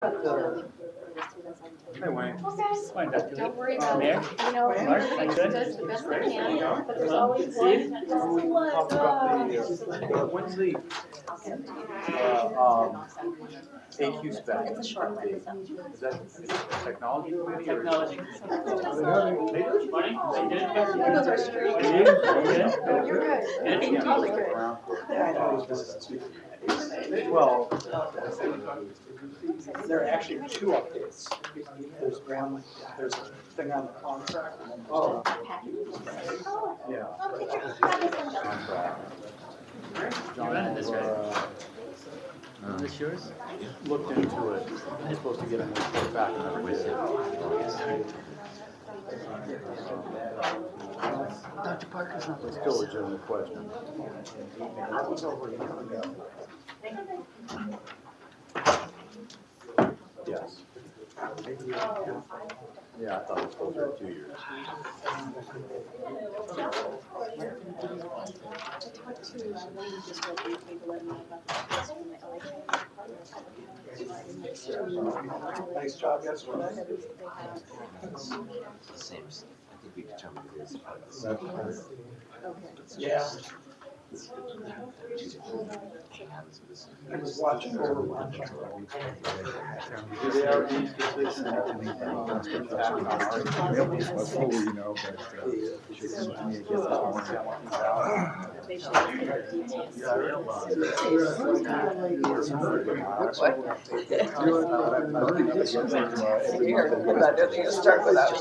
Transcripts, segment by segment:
Hey, Wayne. Fine, Dr. Don't worry about it. Mayor? You know, Mark, everybody I'm good. does the best they can, but there's Hello. always Steve? one. Talk about when's the AQ spec? It's a short one, so. Is that technology committee or? Technology. Morning. How you doing? There goes our streak. Are you? Good? You're good. You're totally good. Well, There are actually two updates. There's one, there's a thing on the contract. And then there's yeah. You rented this, right? Is this yours? Looked into it. I'm supposed to get a report back. Dr. Parker's not It's still a legitimate question. I was over a year ago. Yes. Yeah, I thought it was closer to 2 years. I talked to Wayne just real briefly to let him know about the request from the LA County. Nice job yesterday. Seems, I think we determined it is part of the Yeah. I was watching over one. Do they already get this? Start without.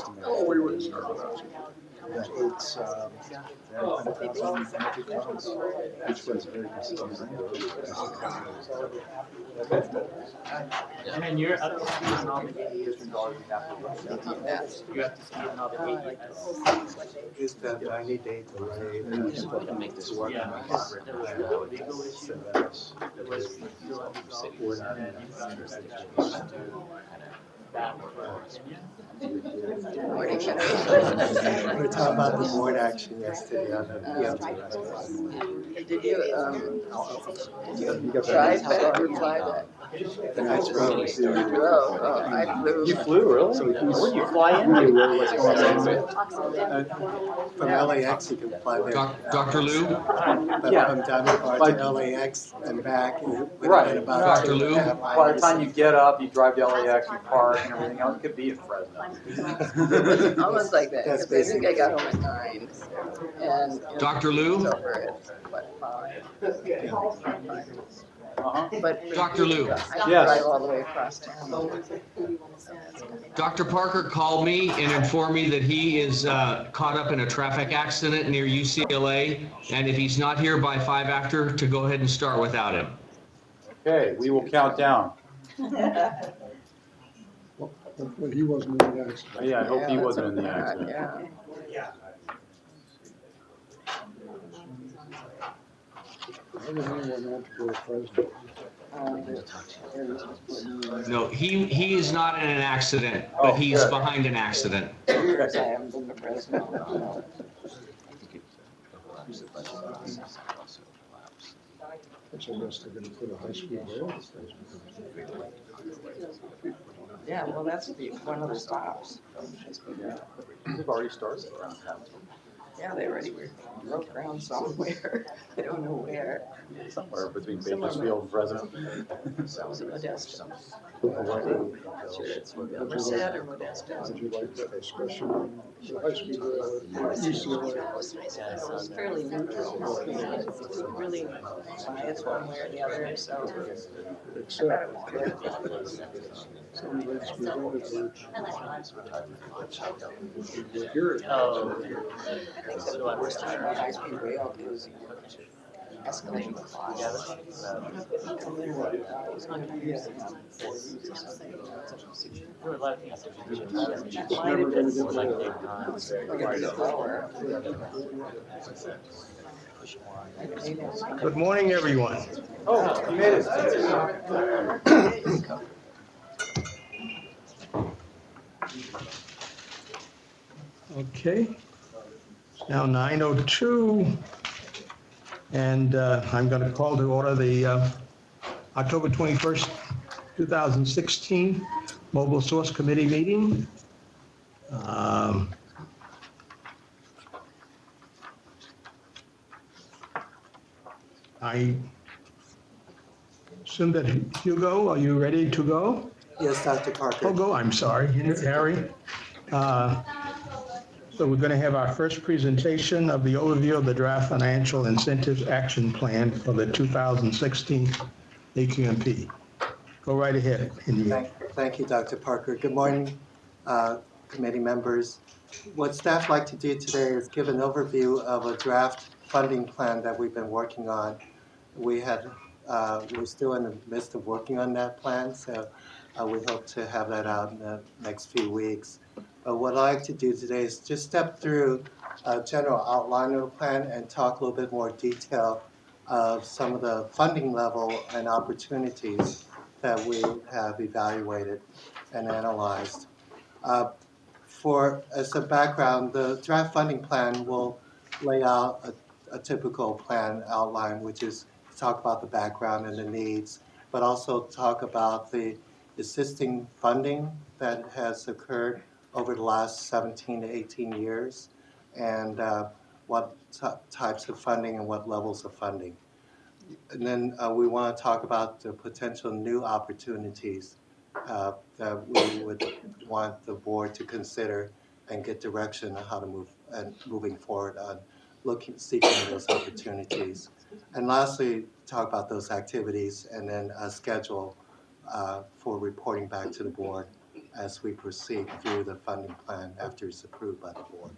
It's which was very consistent. And then you're up to speed on all the AEs. You're up to speed on all the AEs. Is that I need data, right? And I'm supposed to make this work. Yeah, there was the legal issue. There was legal issues, and then you've got that We're talking about the board action yesterday on the. Did you try to reply back? The next round was the. Oh, I flew. You flew, really? So Where'd you fly in? What's going on? From LAX, you can fly there. Dr. Liu? But Yeah. from Diamond to LAX and back. It would have Right. been about Dr. Liu? 2.5 By the hours. time you get up, you drive to LAX, you park, and everything else, it could be in Fresno. Almost like that, That's because I think I got home at 9. And Dr. Liu? it was over at, what, 5? But Dr. Liu? I can Yes. drive all the way across town. Dr. Parker called me and informed me that he is caught up in a traffic accident near UCLA, and if he's not here by 5 after, to go ahead and start without him. Okay, we will count down. But he wasn't in the accident. Yeah, I hope he Yeah, wasn't in the that's accident. Yeah. No, he is not in an accident, Oh, but he's good. behind an accident. Years I haven't been to Fresno. Yeah, well, that's one of the stops. We've already started. Yeah, they already broke ground somewhere. I don't know where. Somewhere between Bakersfield and Fresno. That was in Modesto. Sure, it's Merced or Modesto. Did you like that discussion? High school, It was fairly neutral. It's really biased one way or the other, so. except some of it's presented. Oh, I think the worst time on high-speed rail is escalating the cost. there were a lot of things that we did. Might have been Or like take time. slower. Good morning, everyone. Oh, you made it. Okay. It's now 9:02, and I'm going to call to order the October 21st 2016 Mobile Source Committee meeting. I assume that Hugo, are you ready to go? Yes, Dr. Parker. Hugo, I'm sorry, Harry. So we're going to have our first presentation of the overview of the draft financial incentives action plan for the 2016 AQMP. Go right ahead, Henry. Thank you, Dr. Parker. Good morning, committee members. What staff like to do today is give an overview of a draft funding plan that we've been working on. We're still in the midst of working on that plan, so we hope to have that out in the next few weeks. But what I'd like to do today is just step through a general outline of the plan and talk a little bit more detail of some of the funding level and opportunities that we have evaluated and analyzed. As a background, the draft funding plan will lay out a typical plan outline, which is to talk about the background and the needs, but also talk about the existing funding that has occurred over the last 17 to 18 years, and what types of funding and what levels of funding. And then we want to talk about the potential new opportunities that we would want the board to consider and get direction on how to moving forward on seeking those opportunities. And lastly, talk about those activities and then a schedule for reporting back to the board as we proceed through the funding plan after it's approved by the board.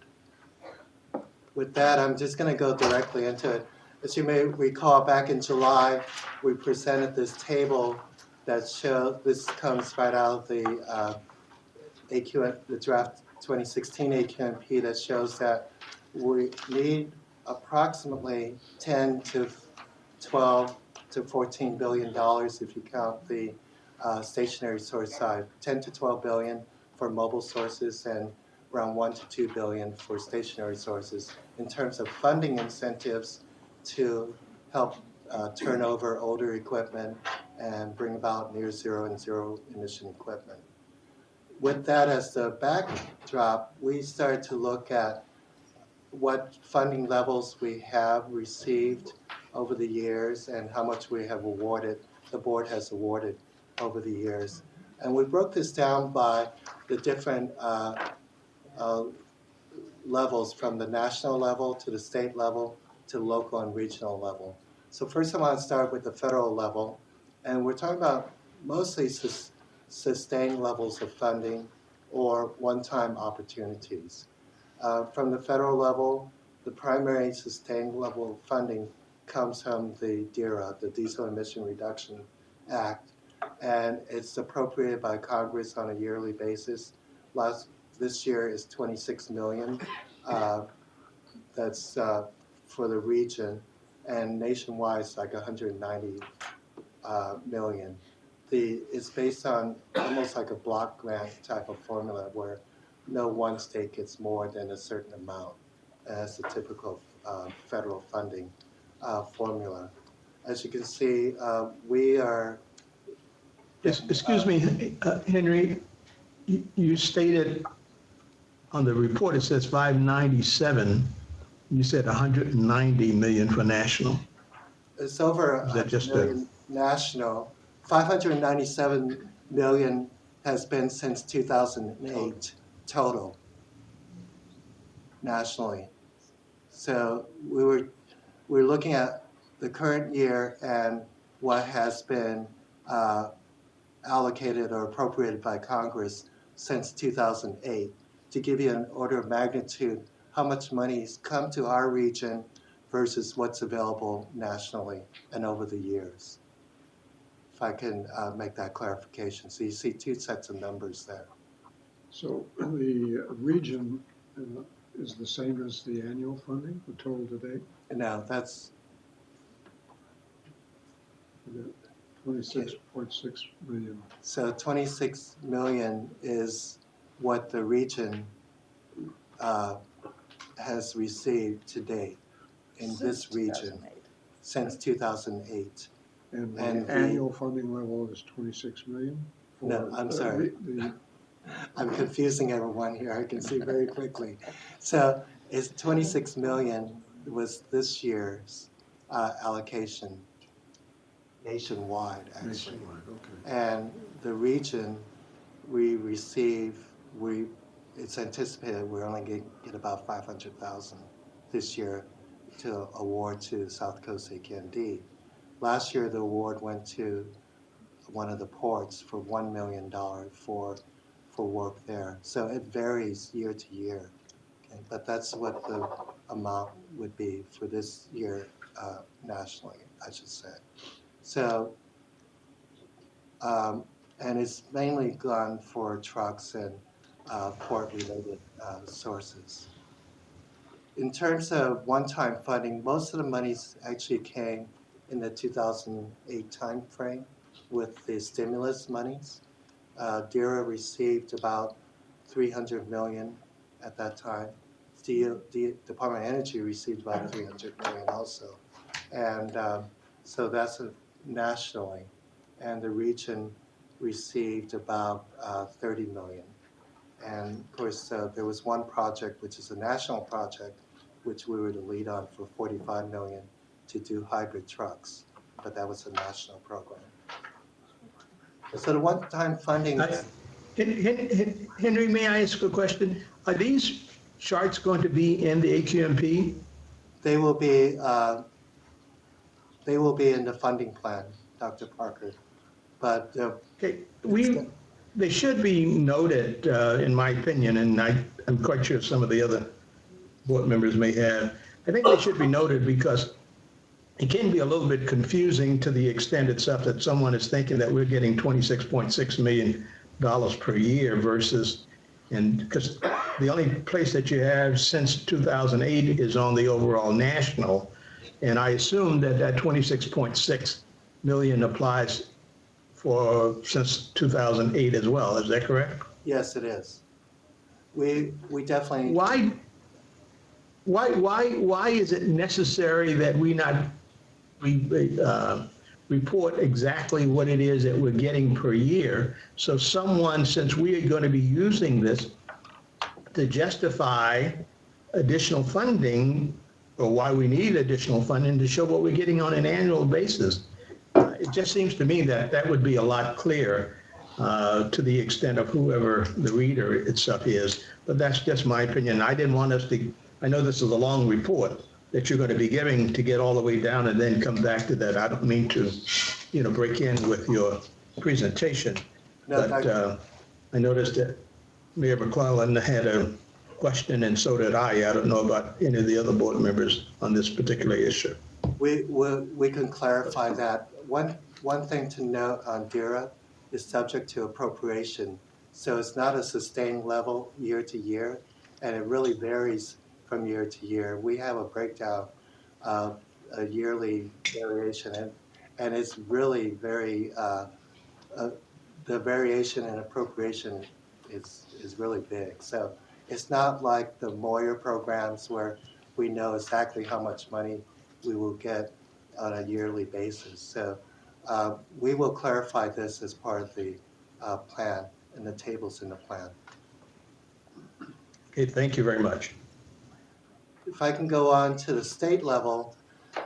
With that, I'm just going to go directly into it. As you may recall, back in July, we presented this table that shows, this comes right out of the the draft 2016 AQMP, that shows that we need approximately 10 to 12 to 14 billion dollars if you count the stationary source side, 10 to 12 billion for mobile sources and around 1 to 2 billion for stationary sources in terms of funding incentives to help turn over older equipment and bring about near zero and zero emission equipment. With that as the backdrop, we started to look at what funding levels we have received over the years and how much we have awarded, the board has awarded over the years. And we broke this down by the different levels, from the national level to the state level to local and regional level. So first I want to start with the federal level, and we're talking about mostly sustained levels of funding or one-time opportunities. From the federal level, the primary sustained level of funding comes from the DERA, the Diesel Emission Reduction Act, and it's appropriated by Congress on a yearly basis. This year is 26 million. That's for the region, and nationwide it's like 190 million. It's based on almost like a block grant type of formula where no one state gets more than a certain amount. That's the typical federal funding formula. As you can see, we are... Excuse me, Henry, you stated on the report, it says 597. You said 190 million for national. It's over Is that just million national. 597 million has been since 2008 total nationally. So we're looking at the current year and what has been allocated or appropriated by Congress since 2008 to give you an order of magnitude how much money's come to our region versus what's available nationally and over the years. If I can make that clarification. So you see two sets of numbers there. So the region is the same as the annual funding, the total to date? No, that's 26.6 million. so 26 million is what the region has received to date in this region since 2008. And And the annual funding level is 26 million? No, for, I'm sorry. I'm confusing everyone here, I can see very quickly. So it's 26 million was this year's allocation nationwide, actually. Nationwide, okay. And the region, it's anticipated we're only going to get about 500,000 this year to award to South Coast SCAQMD. Last year, the award went to one of the ports for $1 million for work there. So it varies year to year, okay? But that's what the amount would be for this year nationally, I should say. So, and it's mainly gone for trucks and port-related sources. In terms of one-time funding, most of the monies actually came in the 2008 timeframe with the stimulus monies. DERA received about 300 million at that time. The Department of Energy received about 300 million also. And so that's nationally. And the region received about 30 million. And of course, there was one project, which is a national project, which we were the lead on for 45 million to do hybrid trucks, but that was a national program. So the one-time funding, Henry, may I ask a question? Are these charts going to be in the AQMP? they will be in the funding plan, Dr. Parker. But Okay, they should be noted, in my opinion, and I'm quite sure some of the other board members may have. I think they should be noted because it can be a little bit confusing to the extent itself that someone is thinking that we're getting $26.6 million per year versus, and because the only place that you have since 2008 is on the overall national, and I assume that that 26.6 million applies for since 2008 as well. Is that correct? yes, it is. We definitely. Why is it necessary that we report exactly what it is that we're getting per year? So someone, since we are going to be using this to justify additional funding, or why we need additional funding to show what we're getting on an annual basis, it just seems to me that that would be a lot clearer to the extent of whoever the reader itself is. But that's just my opinion. I didn't want us to, I know this is a long report that you're going to be giving to get all the way down and then come back to that. I don't mean to, break in with your presentation. No, but I noticed that Mayor McClellan had a question, and so did I. I don't know about any of the other board members on this particular issue. We can clarify that. One thing to note on DERA is subject to appropriation. So it's not a sustained level year to year, and it really varies from year to year. We have a breakdown of a yearly variation, and it's really very, the variation in appropriation is really big. So it's not like the Moyer programs where we know exactly how much money we will get on a yearly basis. So we will clarify this as part of the plan and the tables in the plan. Okay, thank you very much. If I can go on to the state level,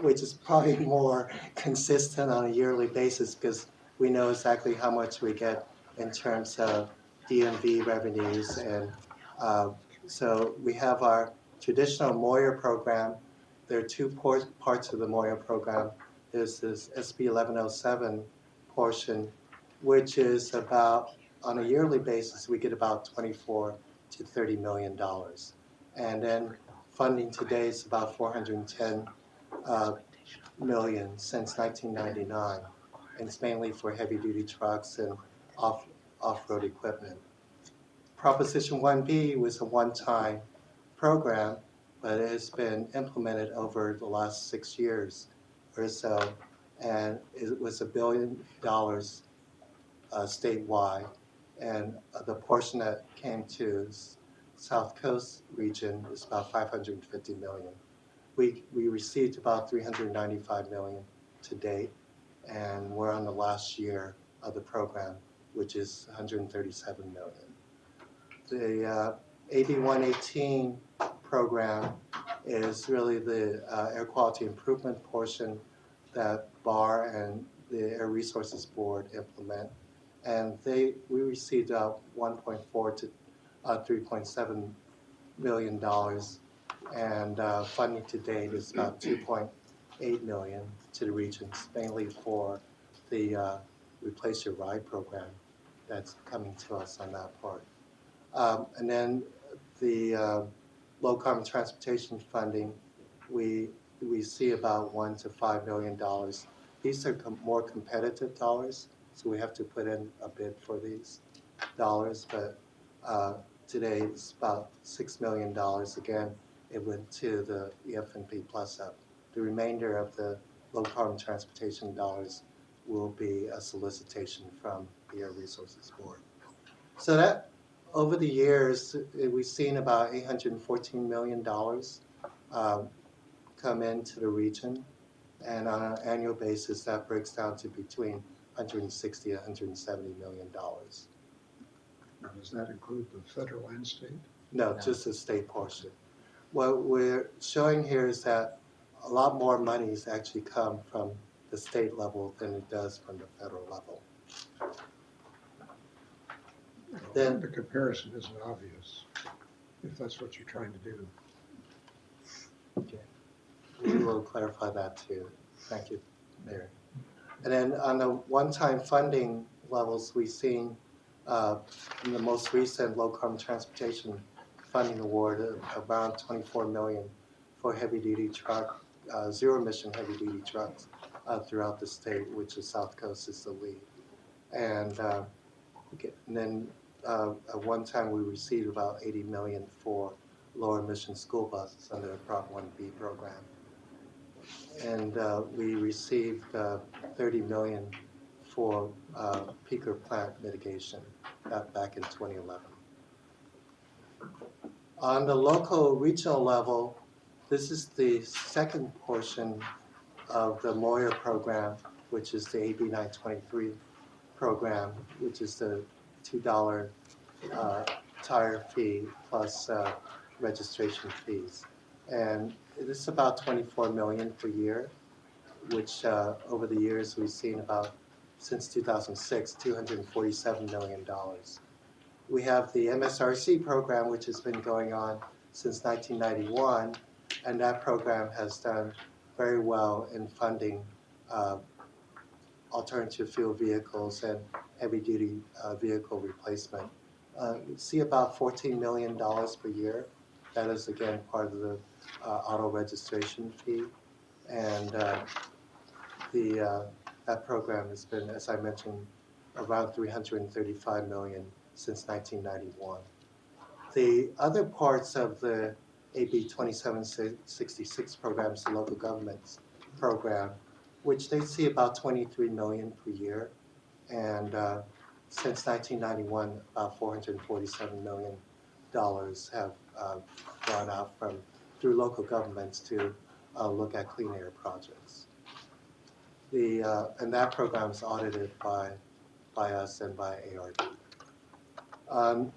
which is probably more consistent on a yearly basis because we know exactly how much we get in terms of DMV revenues. And so we have our traditional Moyer program. There are two parts of the Moyer program. There's this SB 1107 portion, which is about, on a yearly basis, we get about $24 to $30 million. And then funding today is about 410 million since 1999. And it's mainly for heavy duty trucks and off-road equipment. Proposition 1B was a one-time program, but it has been implemented over the last 6 years or so, and it was $1 billion statewide, and the portion that came to South Coast region is about 550 million. We received about 395 million to date, and we're on the last year of the program, which is 137 million. The AB 118 program is really the air quality improvement portion that BAR and the Air Resources Board implement. And we received 1.4 to $3.7 million, and funding to date is about 2.8 million to the regions, mainly for the Replace Your Ride program that's coming to us on that part. And then the low carbon transportation funding, we see about $1 to $5 million. These are more competitive dollars, so we have to put in a bid for these dollars. But today it's about $6 million. Again, it went to the EF&P Plus Up. The remainder of the low carbon transportation dollars will be a solicitation from the Air Resources Board. So that over the years, we've seen about $814 million come into the region, and on an annual basis, that breaks down to between 160 and 170 million dollars. Now, does that include the federal and state? No, just the state portion. What we're showing here is that a lot more monies actually come from the state level than it does from the federal level. Then the comparison isn't obvious, if that's what you're trying to do. okay, we will clarify that too. Thank you, Mayor. And then on the one-time funding levels, we've seen in the most recent low carbon transportation funding award around 24 million for heavy-duty truck, zero-emission heavy-duty trucks throughout the state, which the South Coast is the lead. And then at one time we received about 80 million for lower emission school buses under the Prop 1B program. And we received 30 million for peaker plant mitigation back in 2011. On the local regional level, this is the second portion of the Moyer program, which is the AB 923 program, which is the $2 tire fee plus registration fees. And it's about 24 million per year, which over the years we've seen about, since 2006, $247 million. We have the MSRC program, which has been going on since 1991, and that program has done very well in funding alternative fuel vehicles and heavy-duty vehicle replacement. We see about $14 million per year. That is, again, part of the auto registration fee. And that program has been, as I mentioned, around $335 million since 1991. The other parts of the AB 2766 programs, the local governments program, which they see about 23 million per year. And since 1991, about $447 million have gone out through local governments to look at clean air projects. And that program is audited by us and by ARD.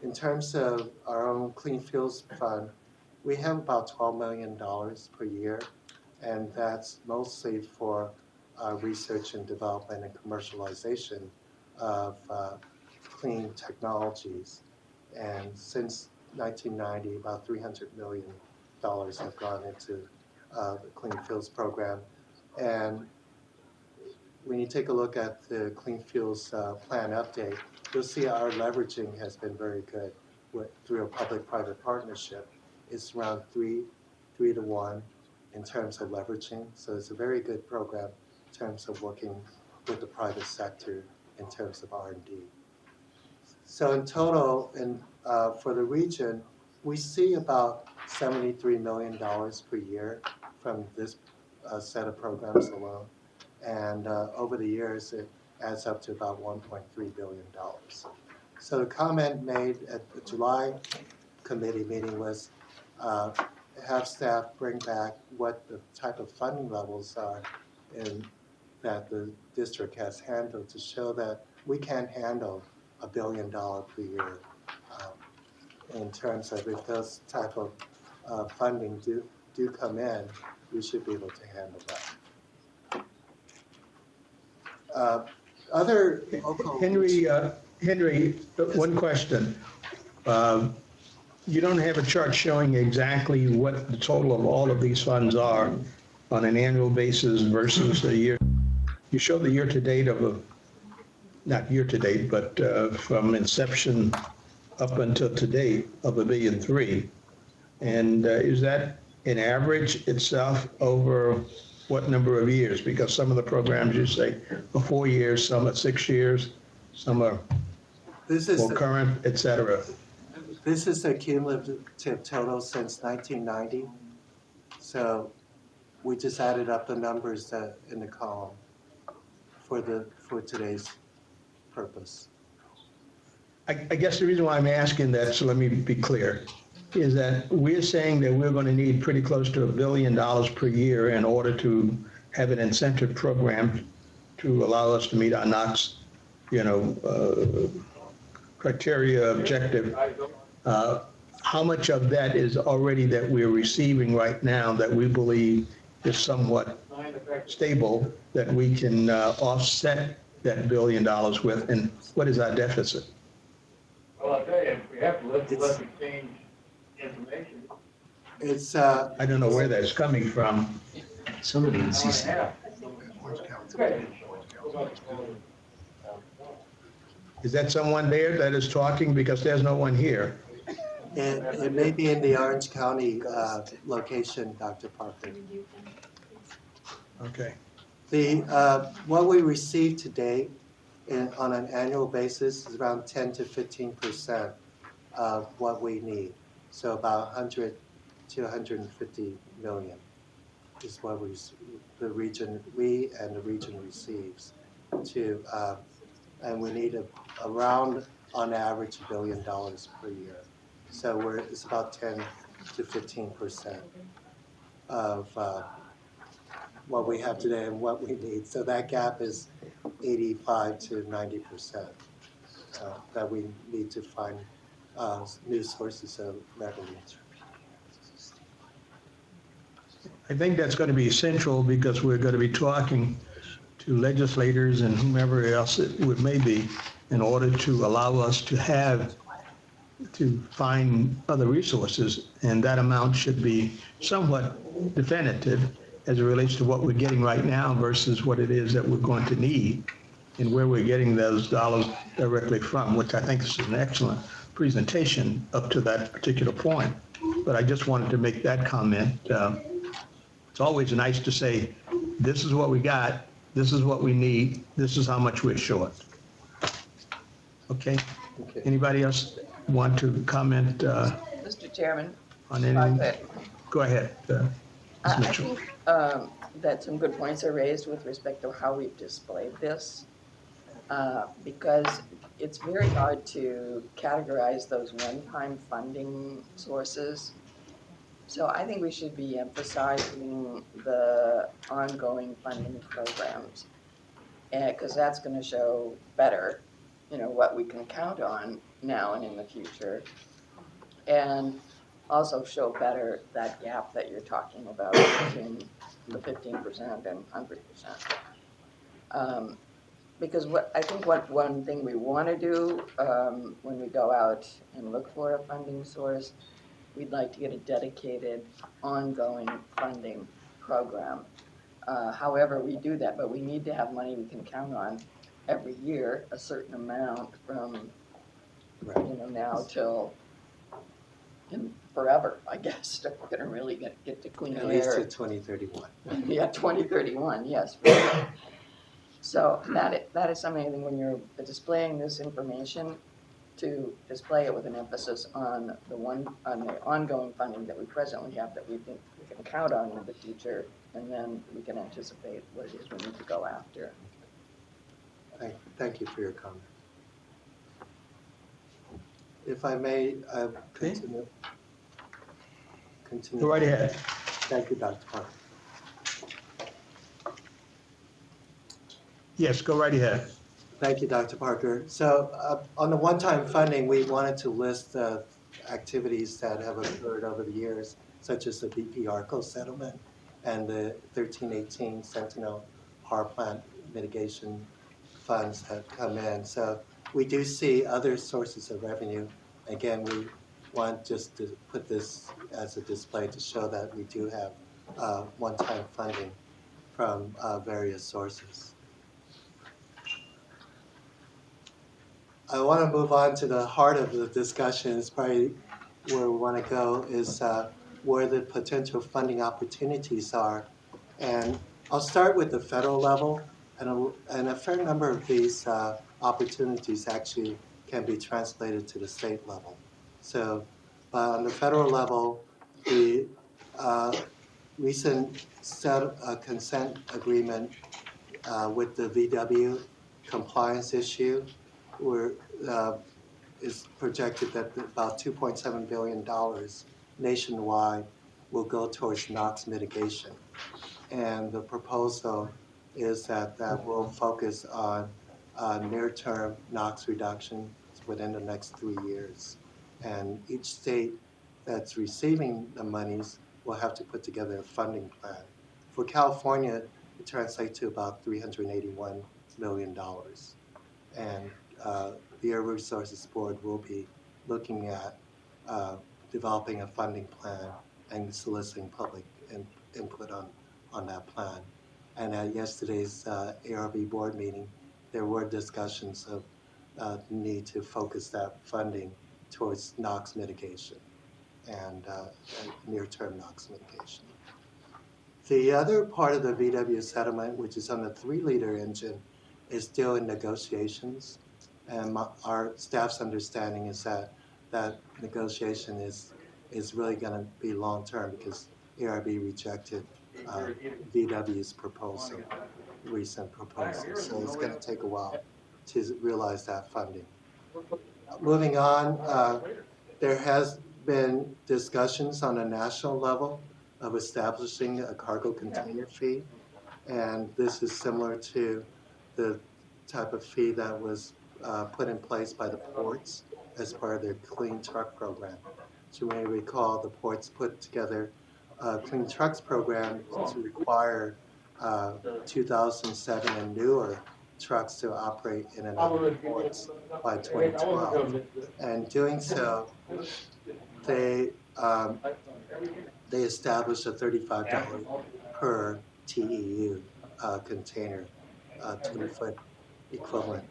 In terms of our own Clean Fuels Fund, we have about $12 million per year, and that's mostly for research and development and commercialization of clean technologies. And since 1990, about $300 million have gone into the Clean Fuels program. And when you take a look at the Clean Fuels Plan update, you'll see our leveraging has been very good through a public-private partnership. It's around 3 to 1 in terms of leveraging. So it's a very good program in terms of working with the private sector in terms of R&D. So in total, for the region, we see about $73 million per year from this set of programs alone. And over the years, it adds up to about $1.3 billion. So the comment made at the July committee meeting was have staff bring back what the type of funding levels are that the district has handled to show that we can handle $1 billion per year in terms of if those type of funding do come in, we should be able to handle that. Other local. Henry, one question. You don't have a chart showing exactly what the total of all of these funds are on an annual basis versus the year. You show the year-to-date not year-to-date, but from inception up until to date of $1.3 billion. And is that an average itself over what number of years? Because some of the programs you say are 4 years, some are 6 years, some are more current, et cetera. This is the cumulative total since 1990. So we just added up the numbers that in the column for today's purpose. I guess the reason why I'm asking that, so let me be clear, is that we're saying that we're going to need pretty close to $1 billion per year in order to have an incentive program to allow us to meet our NOx, criteria objective. How much of that is already that we're receiving right now that we believe is somewhat stable, that we can offset that $1 billion with, and what is our deficit? Well, I'll tell you, we have to let exchange information. It's I don't know where that's coming from. Somebody in CC. Is that someone there that is talking? Because there's no one here. It may be in the Orange County location, Dr. Parker. Okay. What we receive today on an annual basis is around 10 to 15% of what we need. So about 100 to 150 million is what we and the region receives and we need around on average $1 billion per year. So it's about 10 to 15% of what we have today and what we need. So that gap is 85 to 90% that we need to find new sources of revenue. I think that's going to be essential because we're going to be talking to legislators and whomever else it may be in order to allow us to find other resources, and that amount should be somewhat definitive as it relates to what we're getting right now versus what it is that we're going to need and where we're getting those dollars directly from, which I think is an excellent presentation up to that particular point. But I just wanted to make that comment. It's always nice to say, this is what we got, this is what we need, this is how much we're short. Okay? Anybody else want to comment Mr. Chairman, on any? Go ahead, Ms. I Mitchell. think that some good points are raised with respect to how we've displayed this, because it's very hard to categorize those one-time funding sources. So I think we should be emphasizing the ongoing funding programs, because that's going to show better, what we can count on now and in the future, and also show better that gap that you're talking about between the 15% and 100%. Because one thing we want to do when we go out and look for a funding source, we'd like to get a dedicated ongoing funding program. However we do that, but we need to have money we can count on every year, a certain amount from now till forever, I guess. We're going to really get to clean air. At least to 2031. Yeah, 2031, yes. So that is something I think when you're displaying this information, to display it with an emphasis on the ongoing funding that we presently have that we think we can count on in the future, and then we can anticipate what it is we need to go after. Thank you for your comment. If I may continue. Go right ahead. Thank you, Dr. Park. Yes, go right ahead. Thank you, Dr. Parker. So on the one-time funding, we wanted to list activities that have occurred over the years, such as the BP ARCO settlement and the 1318 Sentinel power plant mitigation funds have come in. So we do see other sources of revenue. Again, we want just to put this as a display to show that we do have one-time funding from various sources. I want to move on to the heart of the discussion. Is probably where we want to go is where the potential funding opportunities are. And I'll start with the federal level, and a fair number of these opportunities actually can be translated to the state level. So on the federal level, the recent consent agreement with the VW compliance issue, where is projected that about $2.7 billion nationwide will go towards NOx mitigation. And the proposal is that that will focus on near-term NOx reduction within the next 3 years. And each state that's receiving the monies will have to put together a funding plan. For California, it translates to about $381 million. And the Air Resources Board will be looking at developing a funding plan and soliciting public input on that plan. And at yesterday's ARB board meeting, there were discussions of the need to focus that funding towards NOx mitigation and near-term NOx mitigation. The other part of the VW settlement, which is on the 3-liter engine, is still in negotiations. And our staff's understanding is that that negotiation is really going to be long-term because ARB rejected VW's proposal, recent proposal. So it's going to take a while to realize that funding. Moving on, there has been discussions on a national level of establishing a cargo container fee. And this is similar to the type of fee that was put in place by the ports as part of their clean truck program. So you may recall the ports put together a clean trucks program to require 2007 and newer trucks to operate in and out of ports by 2012. And doing so, they established a $35 per TEU container, 20-foot equivalent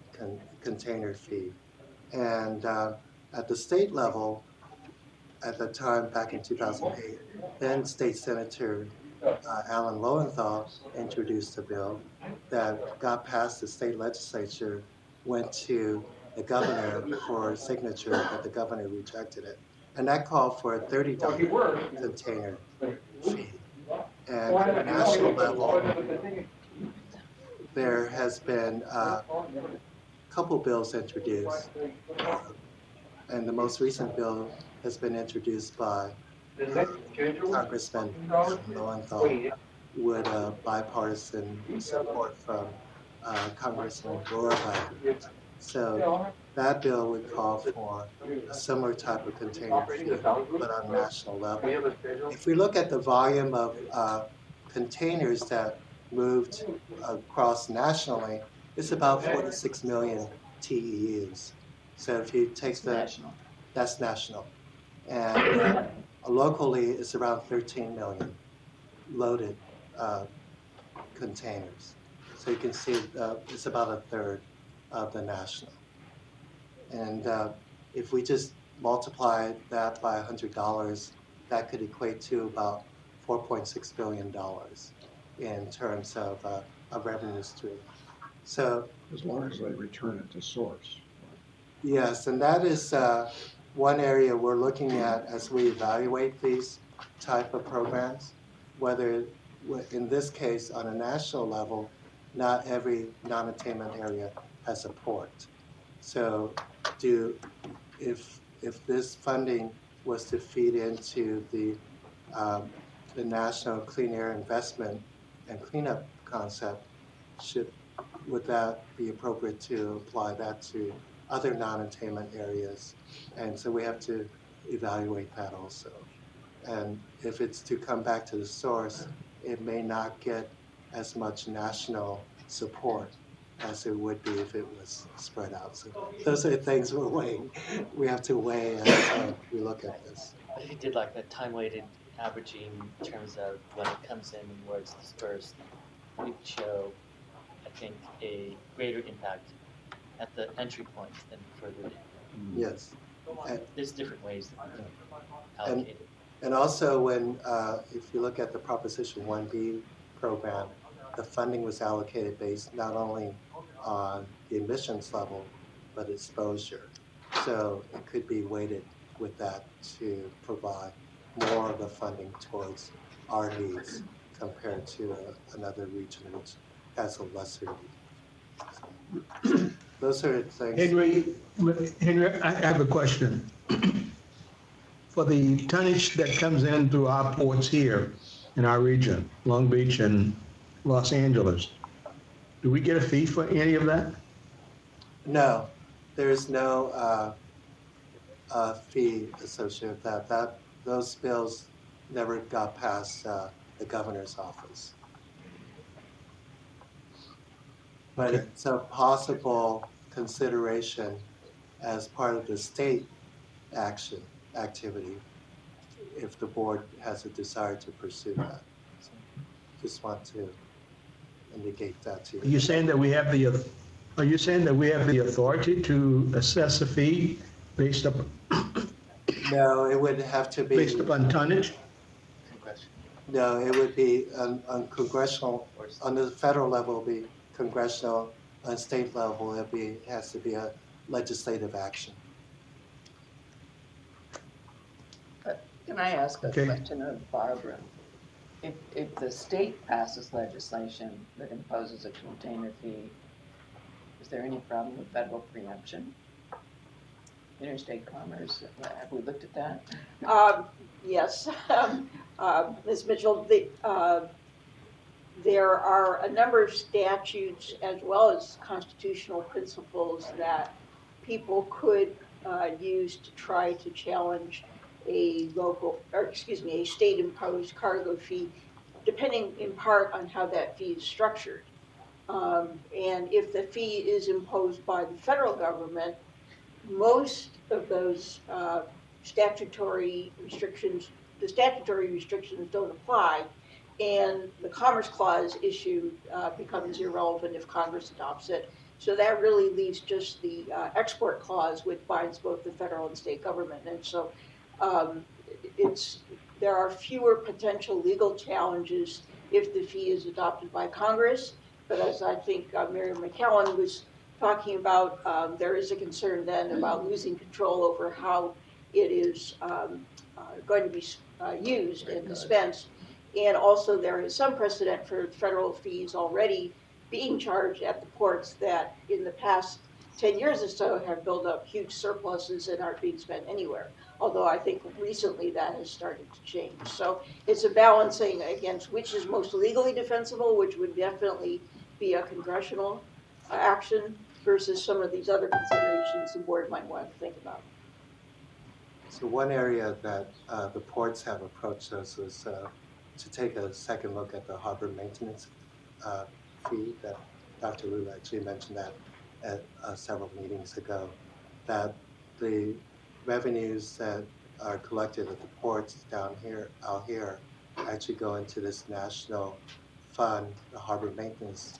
container fee. And at the state level, at the time back in 2008, then State Senator Alan Lowenthal introduced a bill that got passed the state legislature, went to the governor for signature, but the governor rejected it. And that called for a $30 container fee. And at the national level, there has been a couple bills introduced. And the most recent bill has been introduced by Congressman Lowenthal with bipartisan support from Congressman Gorga. So that bill would call for a similar type of container fee, but on a national level. If we look at the volume of containers that moved across nationally, it's about 46 million TEUs. So if you take that's national. And locally, it's around 13 million loaded containers. So you can see it's about a third of the national. And if we just multiply that by $100, that could equate to about $4.6 billion in terms of a revenue stream. So As long as they return it to source. yes, and that is one area we're looking at as we evaluate these type of programs, whether in this case on a national level, not every non-attainment area has a port. So if this funding was to feed into the national clean air investment and cleanup concept, should would that be appropriate to apply that to other non-attainment areas? And so we have to evaluate that also. And if it's to come back to the source, it may not get as much national support as it would be if it was spread out. So those are things we're weighing. We have to weigh as we look at this. But if you did like a time-weighted averaging in terms of when it comes in and where it's dispersed, it would show, I think, a greater impact at the entry point than further in. Yes. There's different ways that we can allocate it. And also when, if you look at the Proposition 1B program, the funding was allocated based not only on the emissions level, but exposure. So it could be weighted with that to provide more of the funding towards our needs compared to another region which has a lesser need. So those are things. Henry, I have a question. For the tonnage that comes in through our ports here in our region, Long Beach and Los Angeles, do we get a fee for any of that? No, there's no fee associated with that. Those bills never got past the governor's office. But Okay. it's a possible consideration as part of the state activity if the board has a desire to pursue that. So just want to indicate that to you. Are you saying that we have the authority to assess a fee based upon No, it would have to be. based upon tonnage? No, it would be on congressional, on the federal level, it'd be congressional, on state level, it has to be a legislative action. Can I ask a Okay. question of Barbara? If the state passes legislation that imposes a container fee, is there any problem with federal preemption? Interstate commerce, have we looked at that? Yes, Ms. Mitchell, there are a number of statutes as well as constitutional principles that people could use to try to challenge a state-imposed cargo fee, depending in part on how that fee is structured. And if the fee is imposed by the federal government, most of those statutory restrictions don't apply, and the Commerce Clause issue becomes irrelevant if Congress adopts it. So that really leaves just the Export Clause, which binds both the federal and state government. And so there are fewer potential legal challenges if the fee is adopted by Congress. But as I think Miriam McKellen was talking about, there is a concern then about losing control over how it is going to be used and dispensed. And also there is some precedent for federal fees already being charged at the ports that in the past 10 years or so have built up huge surpluses and aren't being spent anywhere. Although I think recently that has started to change. So it's a balancing against which is most legally defensible, which would definitely be a congressional action, versus some of these other considerations the board might want to think about. So one area that the ports have approached us is to take a second look at the harbor maintenance fee that Dr. Wu actually mentioned that at several meetings ago, that the revenues that are collected at the ports out here actually go into this national fund, the harbor maintenance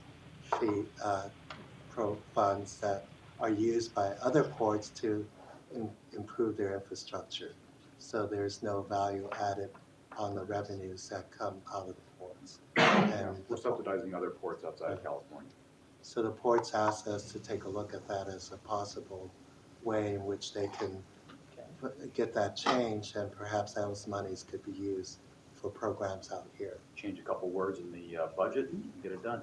fee funds that are used by other ports to improve their infrastructure. So there's no value added on the revenues that come out of the ports. And we're subsidizing other ports outside of California. So the ports asked us to take a look at that as a possible way in which they can get that changed, and perhaps those monies could be used for programs out here. Change a couple words in the budget and get it done.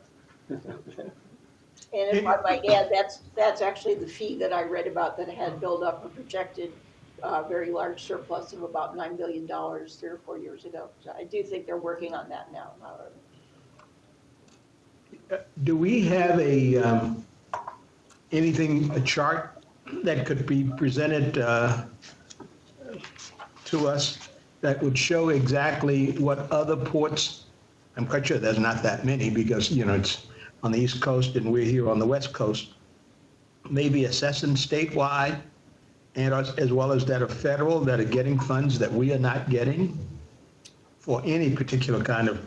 And if I might add, that's actually the fee that I read about that had built up a projected very large surplus of about $9 billion 3 or 4 years ago. So I do think they're working on that now, however. Do we have a chart that could be presented to us that would show exactly what other ports, I'm quite sure there's not that many because, it's on the East Coast and we're here on the West Coast, maybe assessing statewide and as well as that are federal that are getting funds that we are not getting for any particular kind of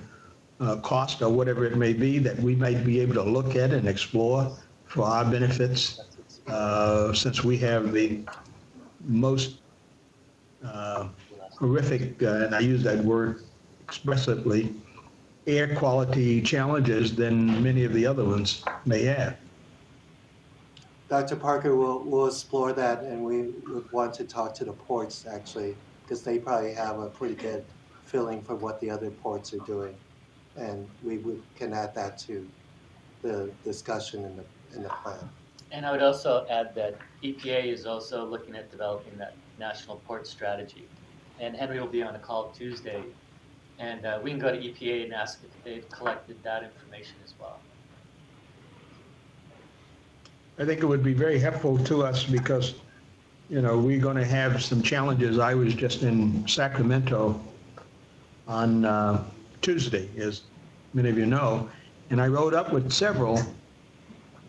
cost or whatever it may be that we might be able to look at and explore for our benefits, since we have the most horrific, and I use that word expressively, air quality challenges than many of the other ones may have. Dr. Parker will explore that, and we would want to talk to the ports actually, because they probably have a pretty good feeling for what the other ports are doing. And can add that to the discussion in the plan. And I would also add that EPA is also looking at developing that national port strategy. And Henry will be on a call Tuesday, and we can go to EPA and ask if they've collected that information as well. I think it would be very helpful to us because, we're going to have some challenges. I was just in Sacramento on Tuesday, as many of you know, and I rode up with several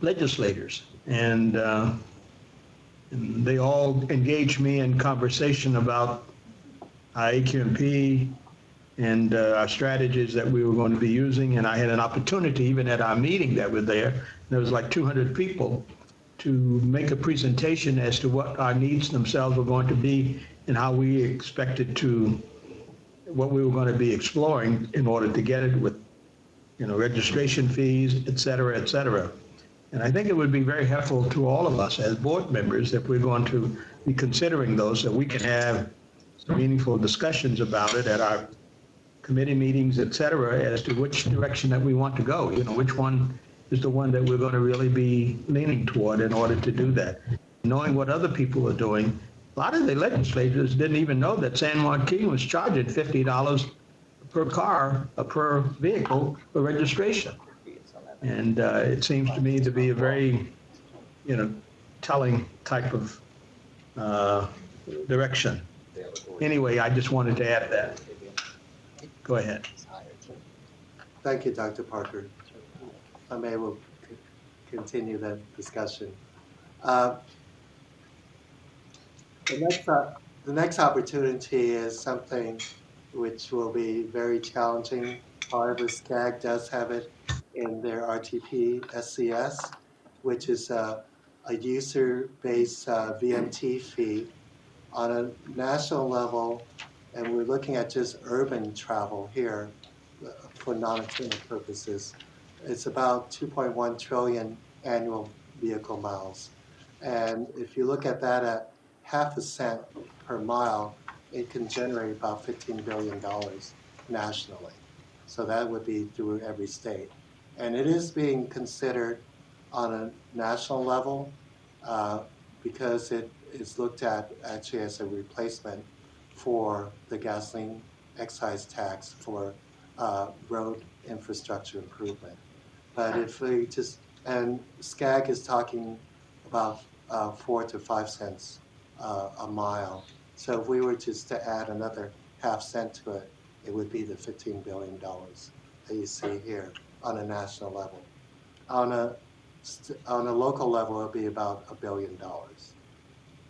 legislators, and they all engaged me in conversation about SCAQMD and our strategies that we were going to be using. And I had an opportunity, even at our meeting that were there was like 200 people, to make a presentation as to what our needs themselves were going to be and how we expected to, what we were going to be exploring in order to get it with, registration fees, et cetera, et cetera. And I think it would be very helpful to all of us as board members if we're going to be considering those, so we can have some meaningful discussions about it at our committee meetings, et cetera, as to which direction that we want to go. Which one is the one that we're going to really be leaning toward in order to do that. Knowing what other people are doing, a lot of the legislators didn't even know that San Joaquin was charging $50 per car, per vehicle for registration. And it seems to me to be a very, telling type of direction. Anyway, I just wanted to add that. Go ahead. Thank you, Dr. Parker. I may will continue the discussion. The next opportunity is something which will be very challenging. However, SCAG does have it in their RTP SCS, which is a user-based VMT fee on a national level, and we're looking at just urban travel here for non-attendant purposes. It's about 2.1 trillion annual vehicle miles. And if you look at that at half a cent per mile, it can generate about $15 billion nationally. So that would be through every state. And it is being considered on a national level because it is looked at actually as a replacement for the gasoline excise tax for road infrastructure improvement. But if we just, and SCAG is talking about 4 to 5 cents a mile. So if we were just to add another half cent to it, it would be the $15 billion that you see here on a national level. On a local level, it would be about $1 billion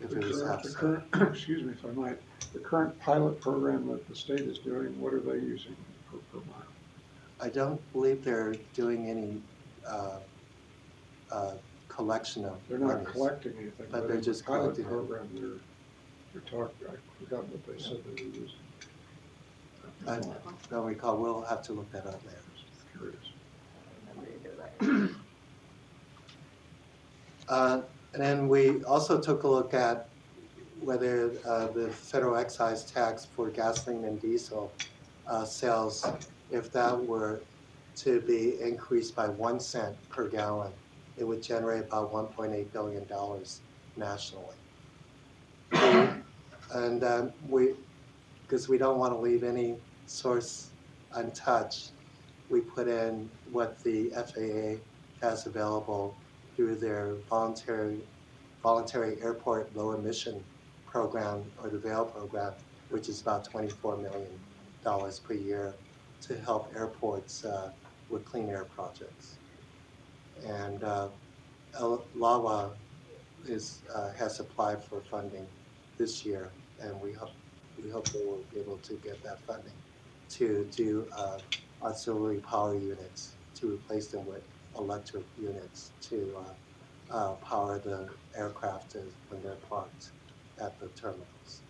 if it was half cent. Excuse me if I might, the current pilot program that the state is doing, what are they using per mile? I don't believe they're doing any collection of They're not monies, collecting anything, but they're just pilot collecting it. program they're talking, I forgot what they said they were using. I don't recall. We'll have to look that up there. Curious. And then we also took a look at whether the federal excise tax for gasoline and diesel sales, if that were to be increased by 1 cent per gallon, it would generate about $1.8 billion nationally. And because we don't want to leave any source untouched, we put in what the FAA has available through their voluntary airport low emission program, or the VAIL program, which is about $24 million per year to help airports with clean air projects. And LAWA has applied for funding this year, and we hope they will be able to get that funding to do auxiliary power units, to replace them with electric units to power the aircraft when they're parked at the terminals.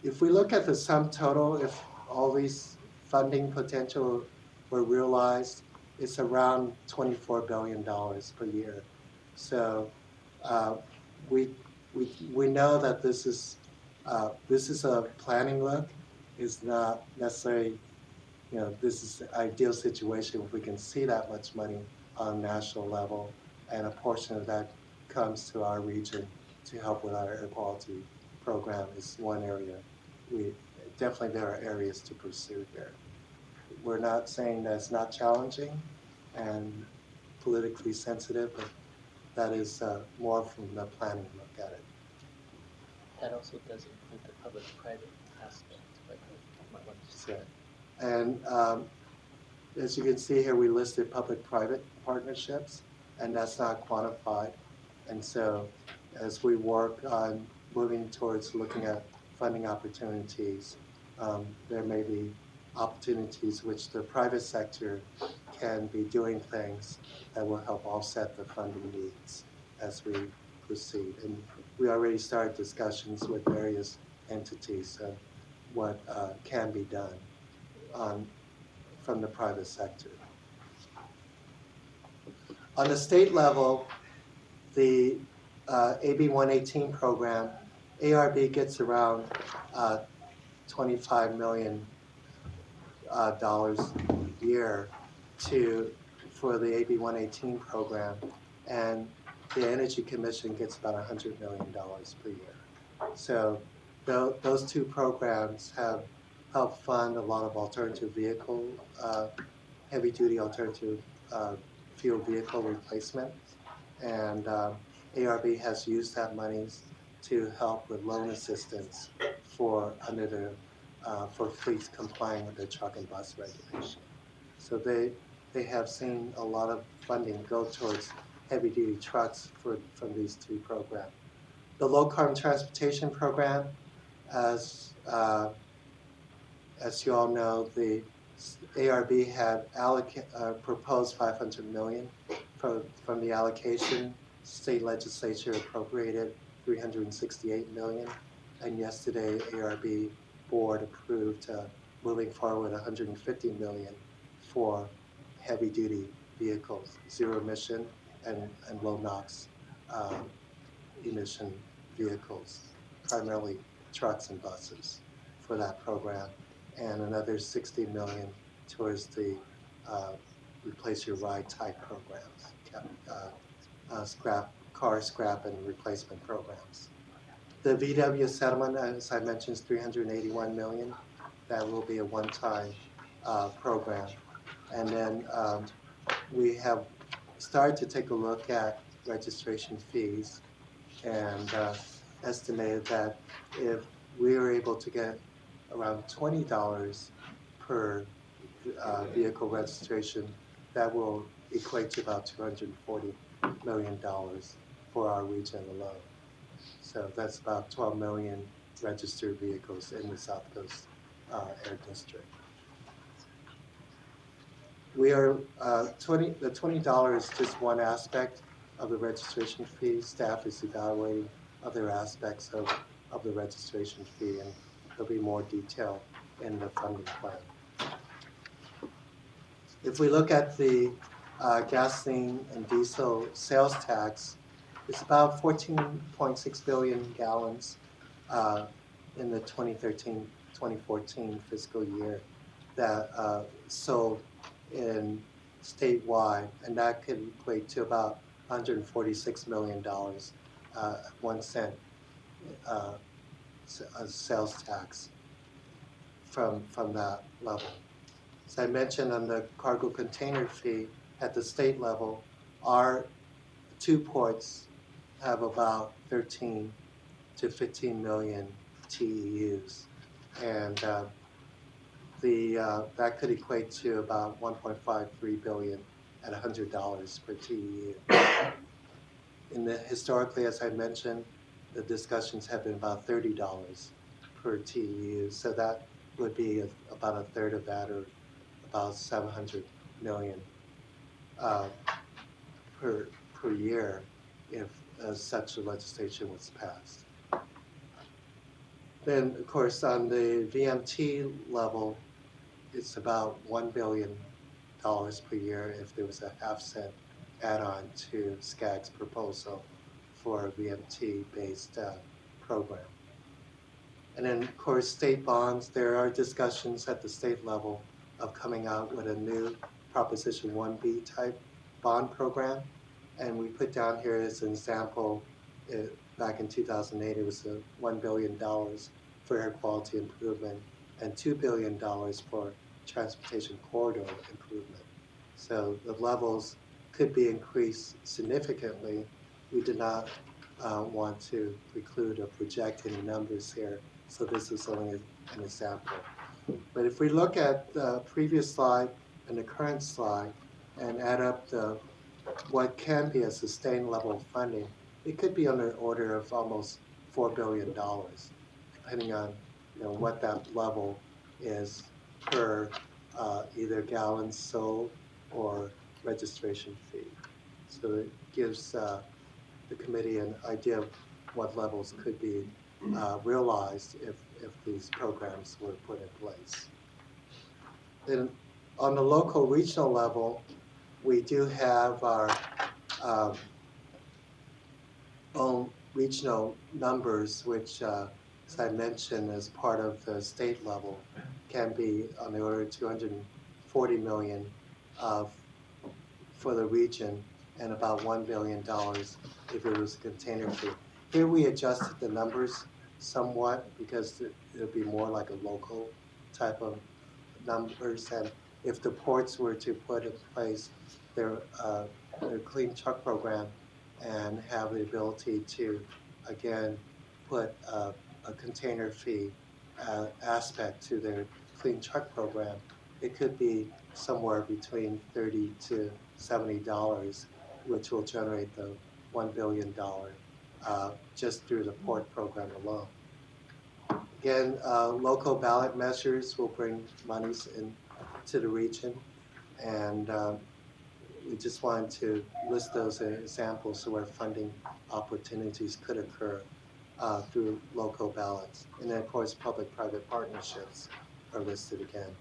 If we look at the sum total, if all these funding potential were realized, it's around $24 billion per year. So we know that this is a planning look. It's not necessarily, this is the ideal situation if we can see that much money on national level, and a portion of that comes to our region to help with our air quality program is one area. Definitely there are areas to pursue here. We're not saying that it's not challenging and politically sensitive, but that is more from the planning look at it. That also does include the public-private aspect, but you might want to say. And as you can see here, we listed public-private partnerships, and that's not quantified. And so as we work on moving towards looking at funding opportunities, there may be opportunities which the private sector can be doing things that will help offset the funding needs as we proceed. And we already started discussions with various entities of what can be done from the private sector. On the state level, the AB 118 program, ARB gets around $25 million a year for the AB 118 program, and the Energy Commission gets about $100 million per year. So those two programs have helped fund a lot of alternative vehicle, heavy-duty alternative fuel vehicle replacement, and ARB has used that money to help with loan assistance for fleets complying with the truck and bus regulation. So they have seen a lot of funding go towards heavy-duty trucks from these two programs. The low carbon transportation program, as you all know, the ARB had proposed $500 million from the allocation. State legislature appropriated $368 million, and yesterday ARB board approved moving forward with $150 million for heavy-duty vehicles, zero emission and low NOx emission vehicles, primarily trucks and buses for that program, and another $60 million towards the replace your ride type programs, car scrap and replacement programs. The VW settlement, as I mentioned, is $381 million. That will be a one-time program. And then we have started to take a look at registration fees, and estimated that if we were able to get around $20 per vehicle registration, that will equate to about $240 million for our region alone. So that's about 12 million registered vehicles in the South Coast Air District. We are the $20 is just one aspect of the registration fee. Staff is evaluating other aspects of the registration fee, and there'll be more detail in the funding plan. If we look at the gasoline and diesel sales tax, it's about 14.6 billion gallons in the 2013-2014 fiscal year that sold in statewide, and that could equate to about $146 million, 1 cent sales tax from that level. As I mentioned on the cargo container fee at the state level, our 2 ports have about 13 to 15 million TEUs. And that could equate to about 1.53 billion at $100 per TEU. Historically, as I mentioned, the discussions have been about $30 per TEU. So that would be about a third of that, or about 700 million per year if such a legislation was passed. Then, of course, on the VMT level, it's about $1 billion per year if there was a half-cent add-on to SCAG's proposal for a VMT-based program. And then, of course, state bonds, there are discussions at the state level of coming out with a new Proposition 1B type bond program. And we put down here as an example, back in 2008, it was $1 billion for air quality improvement and $2 billion for transportation corridor improvement. So the levels could be increased significantly. We did not want to preclude or project any numbers here, so this is only an example. But if we look at the previous slide and the current slide and add up what can be a sustained level of funding, it could be on the order of almost $4 billion, depending on what that level is per either gallons sold or registration fee. So it gives the committee an idea of what levels could be realized if these programs were put in place. Then on the local regional level, we do have our own regional numbers, which, as I mentioned, as part of the state level, can be on the order of 240 million for the region, and about $1 billion if it was a container fee. Here we adjusted the numbers somewhat because it'll be more like a local type of numbers, and if the ports were to put in place their clean truck program and have the ability to, again, put a container fee aspect to their clean truck program, it could be somewhere between $30 to $70, which will generate the $1 billion just through the port program alone. Again, local ballot measures will bring monies into the region, and we just wanted to list those examples where funding opportunities could occur through local ballots. And then, of course, public-private partnerships are listed again.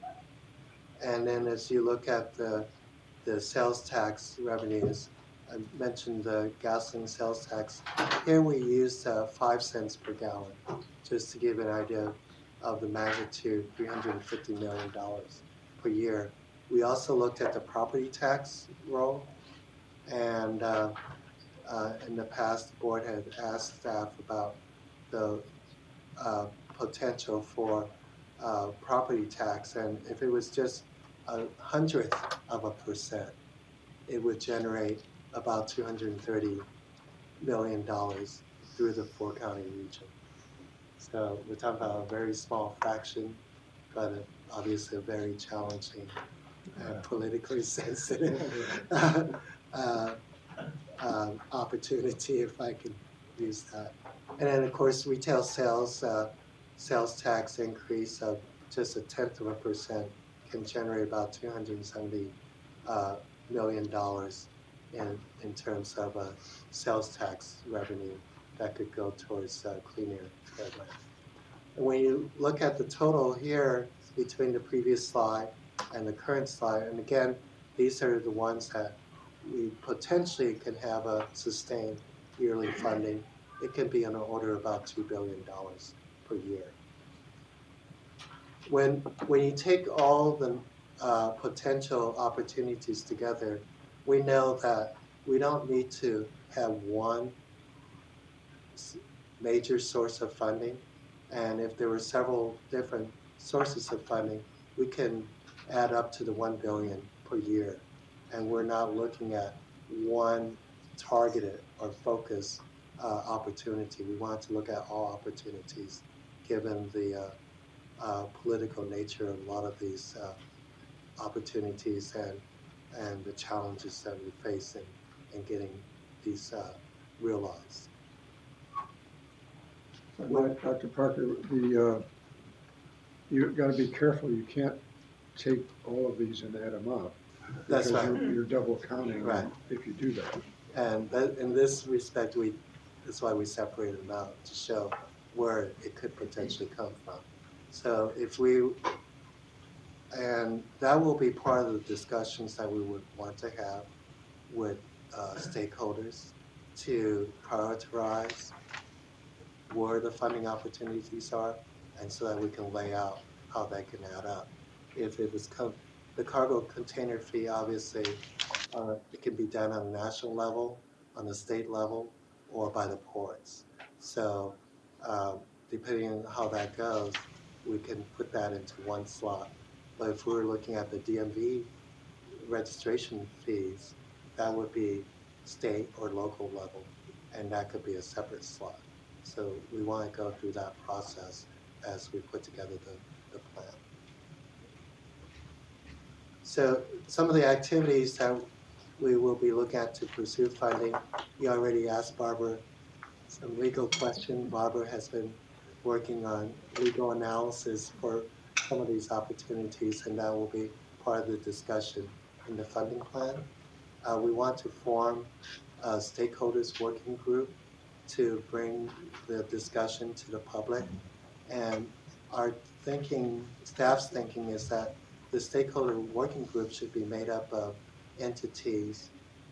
And then as you look at the sales tax revenues, I mentioned the gasoline sales tax. Here we used 5 cents per gallon, just to give an idea of the magnitude, $350 million per year. We also looked at the property tax role, and in the past, the board had asked staff about the potential for property tax, and if it was just 0.01%, it would generate about $230 million through the 4-county region. So we're talking about a very small fraction, but obviously a very challenging and politically sensitive opportunity, if I can use that. And then, of course, retail sales tax increase of just 0.1% can generate about $270 million in terms of sales tax revenue that could go towards clean air program. And when you look at the total here between the previous slide and the current slide, and again, these are the ones that we potentially can have a sustained yearly funding. It can be on the order of about $2 billion per year. When you take all the potential opportunities together, we know that we don't need to have one major source of funding. And if there were several different sources of funding, we can add up to the 1 billion per year. And we're not looking at one targeted or focused opportunity. We want to look at all opportunities given the political nature of a lot of these opportunities and the challenges that we face in getting these realized. Dr. Parker, you've got to be careful. You can't take all of these and add them up. That's because right. You're double counting Right. if you do that. And that, in this respect, that's why we separated them out to show where it could potentially come from. So and that will be part of the discussions that we would want to have with stakeholders to prioritize where the funding opportunities are, and so that we can lay out how that can add up. If it was the cargo container fee, obviously, it can be done on a national level, on the state level, or by the ports. So depending on how that goes, we can put that into one slot. But if we were looking at the DMV registration fees, that would be state or local level, and that could be a separate slot. So we want to go through that process as we put together the plan. So some of the activities that we will be looking at to pursue funding, you already asked Barbara some legal question. Barbara has been working on legal analysis for some of these opportunities, and that will be part of the discussion in the funding plan. We want to form a stakeholders working group to bring the discussion to the public. And our thinking, staff's thinking, is that the stakeholder working group should be made up of entities,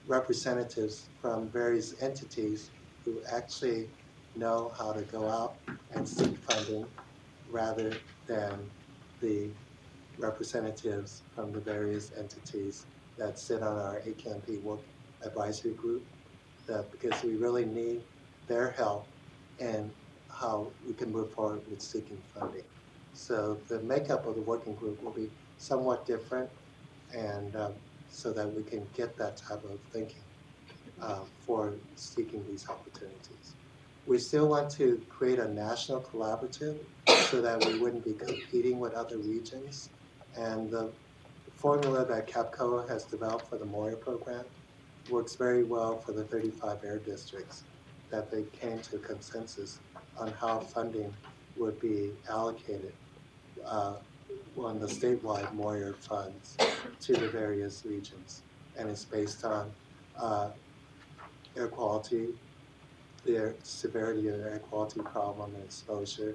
representatives from various entities who actually know how to go out and seek funding, rather than the representatives from the various entities that sit on our SCAQMD work advisory group, because we really need their help in how we can move forward with seeking funding. So the makeup of the working group will be somewhat different, and so that we can get that type of thinking for seeking these opportunities. We still want to create a national collaborative so that we wouldn't be competing with other regions. And the formula that CAPCOA has developed for the Moyer program works very well for the 35 air districts, that they came to a consensus on how funding would be allocated on the statewide Moyer funds to the various regions. And it's based on air quality, the severity of the air quality problem and exposure,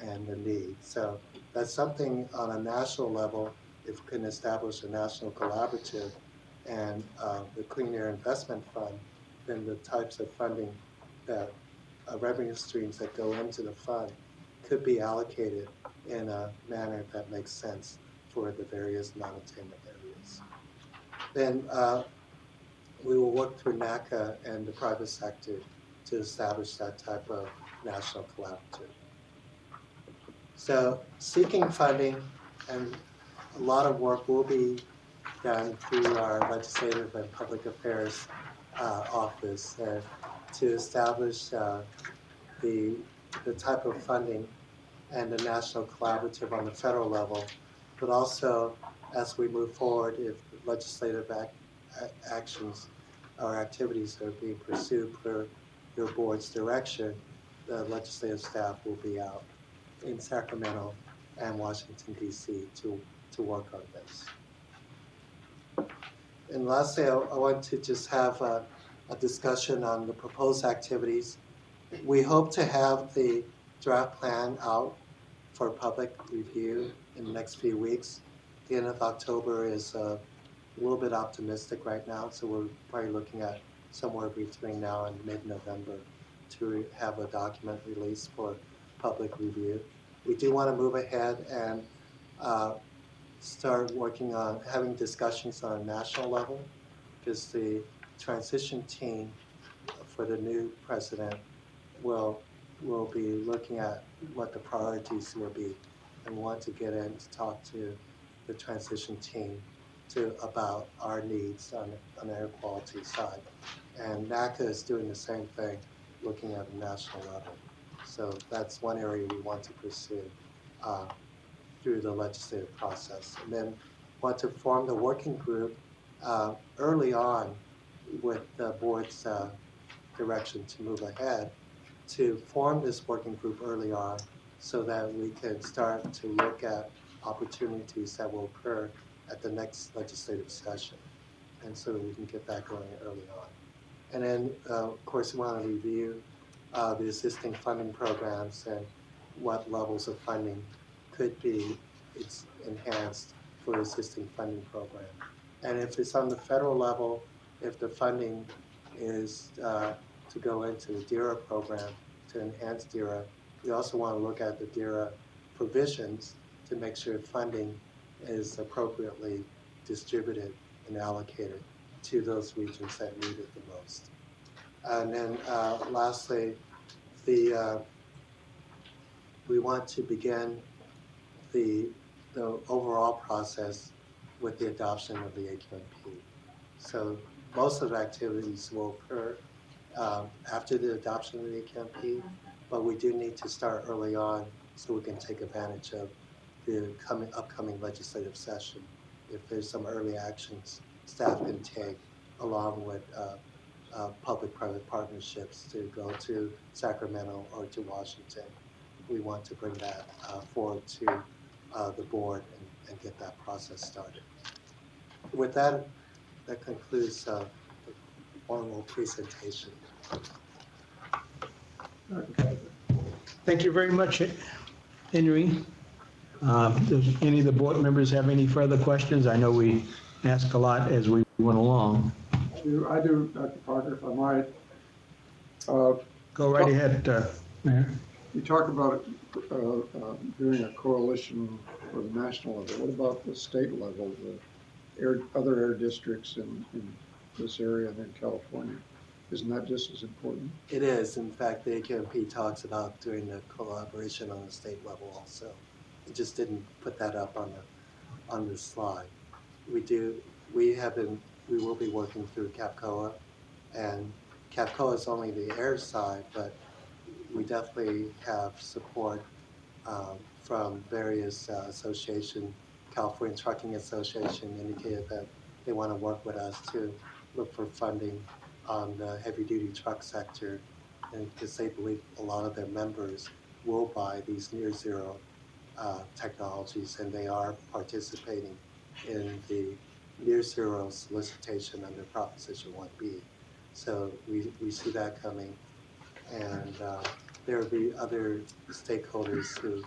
and the need. So that's something on a national level. If we can establish a national collaborative and the Clean Air Investment Fund, then the types of funding that revenue streams that go into the fund could be allocated in a manner that makes sense for the various non-attainment areas. Then we will work through NACA and the private sector to establish that type of national collaborative. So seeking funding, and a lot of work will be done through our legislative and public affairs office to establish the type of funding and the national collaborative on the federal level, but also as we move forward, if legislative actions or activities are being pursued per your board's direction, the legislative staff will be out in Sacramento and Washington, D.C. to work on this. And lastly, I want to just have a discussion on the proposed activities. We hope to have the draft plan out for public review in the next few weeks. The end of October is a little bit optimistic right now, so we're probably looking at somewhere between now and mid-November to have a document released for public review. We do want to move ahead and start working on having discussions on a national level, because the transition team for the new president will be looking at what the priorities will be, and want to get in to talk to the transition team about our needs on the air quality side. And NACA is doing the same thing, looking at a national level. So that's one area we want to pursue through the legislative process. And then want to form the working group early on with the board's direction to move ahead, to form this working group early on so that we can start to look at opportunities that will occur at the next legislative session. And so we can get that going early on. And then, of course, we want to review the existing funding programs and what levels of funding could be enhanced for existing funding program. And if it's on the federal level, if the funding is to go into the DERA program to enhance DERA, we also want to look at the DERA provisions to make sure funding is appropriately distributed and allocated to those regions that need it the most. And then lastly, we want to begin the overall process with the adoption of the AQMP. So most of the activities will occur after the adoption of the AQMP, but we do need to start early on so we can take advantage of the upcoming legislative session. If there's some early actions staff can take along with public-private partnerships to go to Sacramento or to Washington, we want to bring that forward to the board and get that process started. With that, that concludes the formal presentation. Thank you very much, Henry. Does any of the board members have any further questions? I know we asked a lot as we went along. I do, Dr. Parker, if I might. Go right ahead, Mayor. You talk about doing a coalition for the national level. What about the state level, the other air districts in this area and in California? Isn't that just as important? It is. In fact, the AQMP talks about doing the collaboration on the state level also. We just didn't put that up on the slide. We will be working through CAPCOA, and CAPCOA is only the air side, but we definitely have support from various associations. California Trucking Association indicated that they want to work with us to look for funding on the heavy-duty truck sector, and because they believe a lot of their members will buy these near-zero technologies, and they are participating in the near-zero solicitation under Proposition 1B. So we see that coming, and there will be other stakeholders who,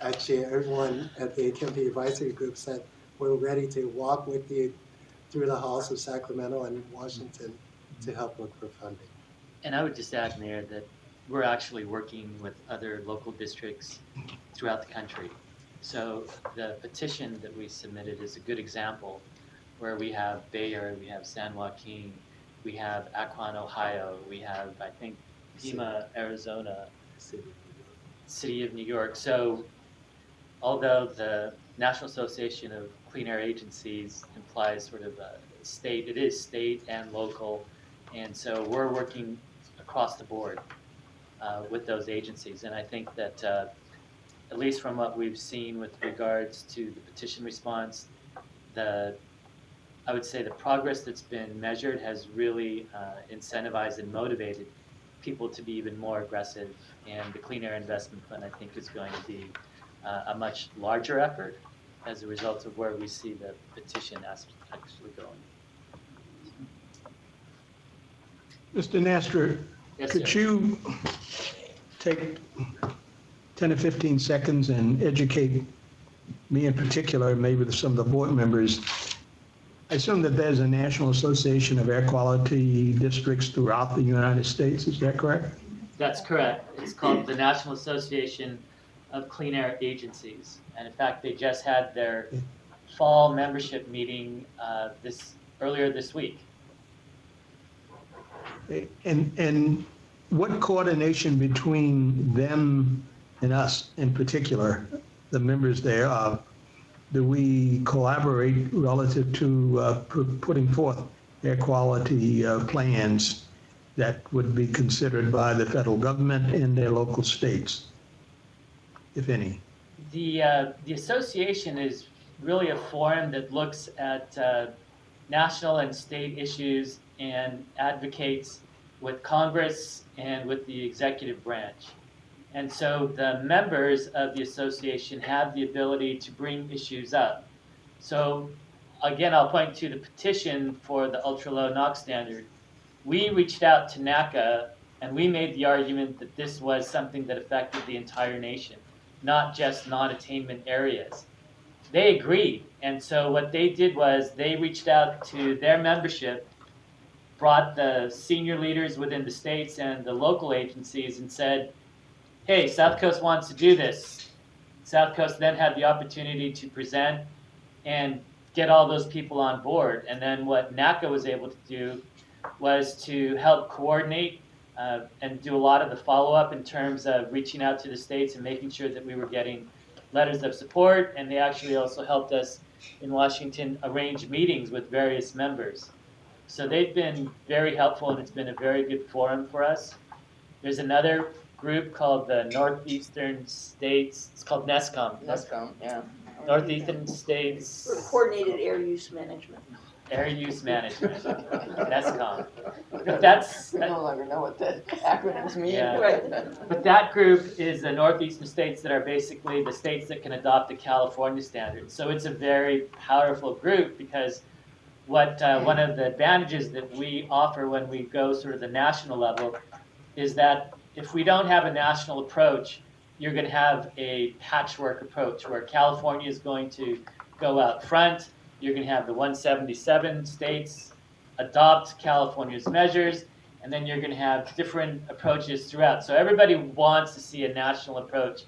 actually everyone at the AQMP advisory group said, we're ready to walk with you through the halls of Sacramento and Washington to help look for funding. And I would just add, Mayor, that we're actually working with other local districts throughout the country. So the petition that we submitted is a good example where we have Bayer, we have San Joaquin, we have Akron, Ohio, we have, I think, Pima, Arizona, City of New York. So although the National Association of Clean Air Agencies implies sort of a state, it is state and local. And so we're working across the board with those agencies. And I think that at least from what we've seen with regards to the petition response, I would say the progress that's been measured has really incentivized and motivated people to be even more aggressive. And the Clean Air Investment Fund, I think, is going to be a much larger effort as a result of where we see the petition actually going. Mr. Nasser, Yes, could sir. you take 10 or 15 seconds and educate me in particular, maybe some of the board members? I assume that there's a National Association of Air Quality Districts throughout the United States, is that correct? That's correct. It's called the National Association of Clean Air Agencies. And in fact, they just had their fall membership meeting earlier this week. And what coordination between them and us in particular, the members there, do we collaborate relative to putting forth air quality plans that would be considered by the federal government and their local states, if any? The association is really a forum that looks at national and state issues and advocates with Congress and with the executive branch. And so the members of the association have the ability to bring issues up. So again, I'll point to the petition for the ultra-low NOx standard. We reached out to NACA and we made the argument that this was something that affected the entire nation, not just non-attainment areas. They agreed, and so what they did was they reached out to their membership, brought the senior leaders within the states and the local agencies and said, hey, South Coast wants to do this. South Coast then had the opportunity to present and get all those people on board. And then what NACA was able to do was to help coordinate and do a lot of the follow-up in terms of reaching out to the states and making sure that we were getting letters of support. And they actually also helped us in Washington arrange meetings with various members. So they've been very helpful, and it's been a very good forum for us. There's another group called the Northeastern States, it's called NESCOM. NESCOM, yeah. Northeastern States For Coordinated Air Use Management. Air Use Management, NESCOM. But that's, I no longer know what the acronyms mean. Yeah. Right. But that group is the northeastern states that are basically the states that can adopt the California standard. So it's a very powerful group because what one of the advantages that we offer when we go sort of the national level is that if we don't have a national approach, you're going to have a patchwork approach where California is going to go out front. You're going to have the 177 states adopt California's measures, and then you're going to have different approaches throughout. So everybody wants to see a national approach,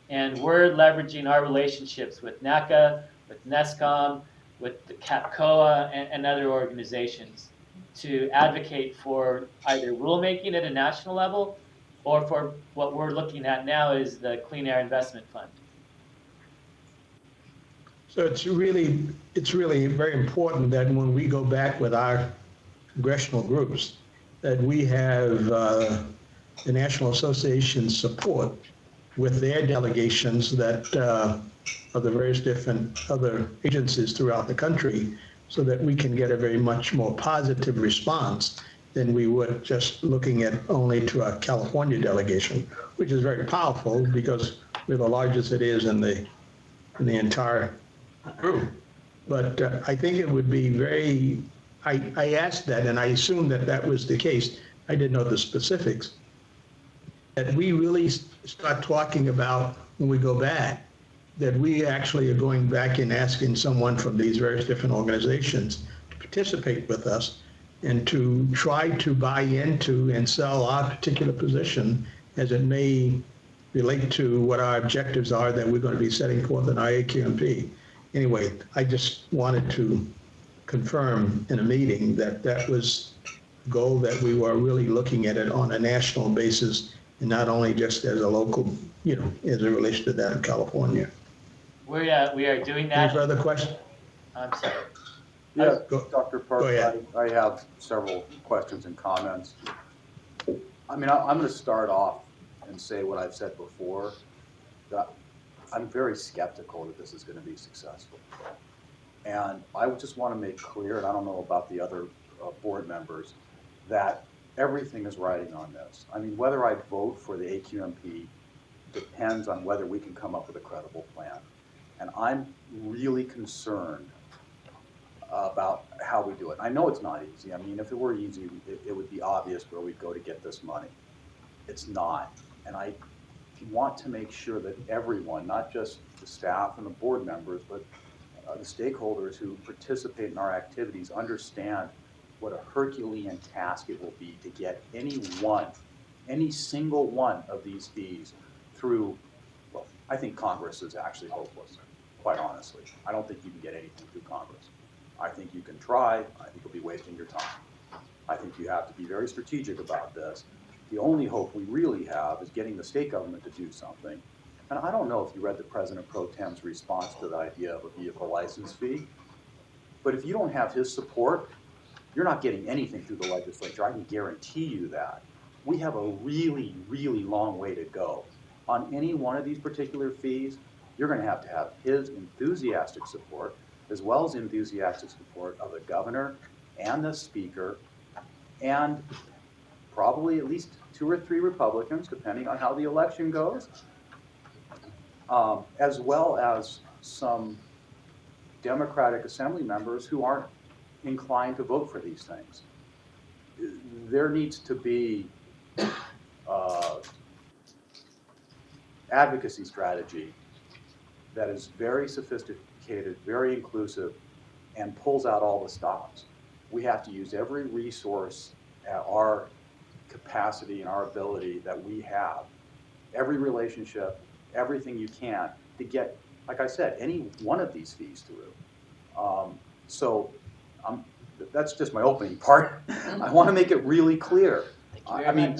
and we're leveraging our relationships with NACA, with NESCOM, with the CAPCOA, and other organizations to advocate for either rulemaking at a national level or for what we're looking at now is the Clean Air Investment Fund. So it's really very important that when we go back with our congressional groups, that we have the National Association's support with their delegations that of the various different other agencies throughout the country, so that we can get a very much more positive response than we would just looking at only to our California delegation, which is very powerful because we're the largest it is in the entire group. But I think it would be very, I asked that and I assumed that that was the case. I didn't know the specifics. That we really start talking about when we go back, that we actually are going back and asking someone from these various different organizations to participate with us and to try to buy into and sell our particular position as it may relate to what our objectives are that we're going to be setting forth in SCAQMD. Anyway, I just wanted to confirm in a meeting that that was the goal, that we were really looking at it on a national basis and not only just as a local, as it relates to that in California. We are doing that. Any further questions? I'm sorry. Yeah, Dr. Park, Go ahead. I have several questions and comments. I mean, I'm going to start off and say what I've said before, that I'm very skeptical that this is going to be successful. And I just want to make clear, and I don't know about the other board members, that everything is riding on this. I mean, whether I vote for the AQMP depends on whether we can come up with a credible plan. And I'm really concerned about how we do it. I know it's not easy. I mean, if it were easy, it would be obvious where we'd go to get this money. It's not. And I want to make sure that everyone, not just the staff and the board members, but the stakeholders who participate in our activities understand what a Herculean task it will be to get any single one of these fees through, well, I think Congress is actually hopeless, quite honestly. I don't think you can get anything through Congress. I think you can try. I think you'll be wasting your time. I think you have to be very strategic about this. The only hope we really have is getting the state government to do something. And I don't know if you read the President Pro Tem's response to the idea of a vehicle license fee, but if you don't have his support, you're not getting anything through the legislature. I can guarantee you that. We have a really, really long way to go. On any one of these particular fees, you're going to have his enthusiastic support, as well as enthusiastic support of the governor and the speaker, and probably at least 2 or 3 Republicans, depending on how the election goes, as well as some Democratic Assembly members who aren't inclined to vote for these things. There needs to be advocacy strategy that is very sophisticated, very inclusive, and pulls out all the stops. We have to use every resource at our capacity and our ability that we have, every relationship, everything you can to get, like I said, any one of these fees through. That's just my opening part. I want to make it really clear. I mean,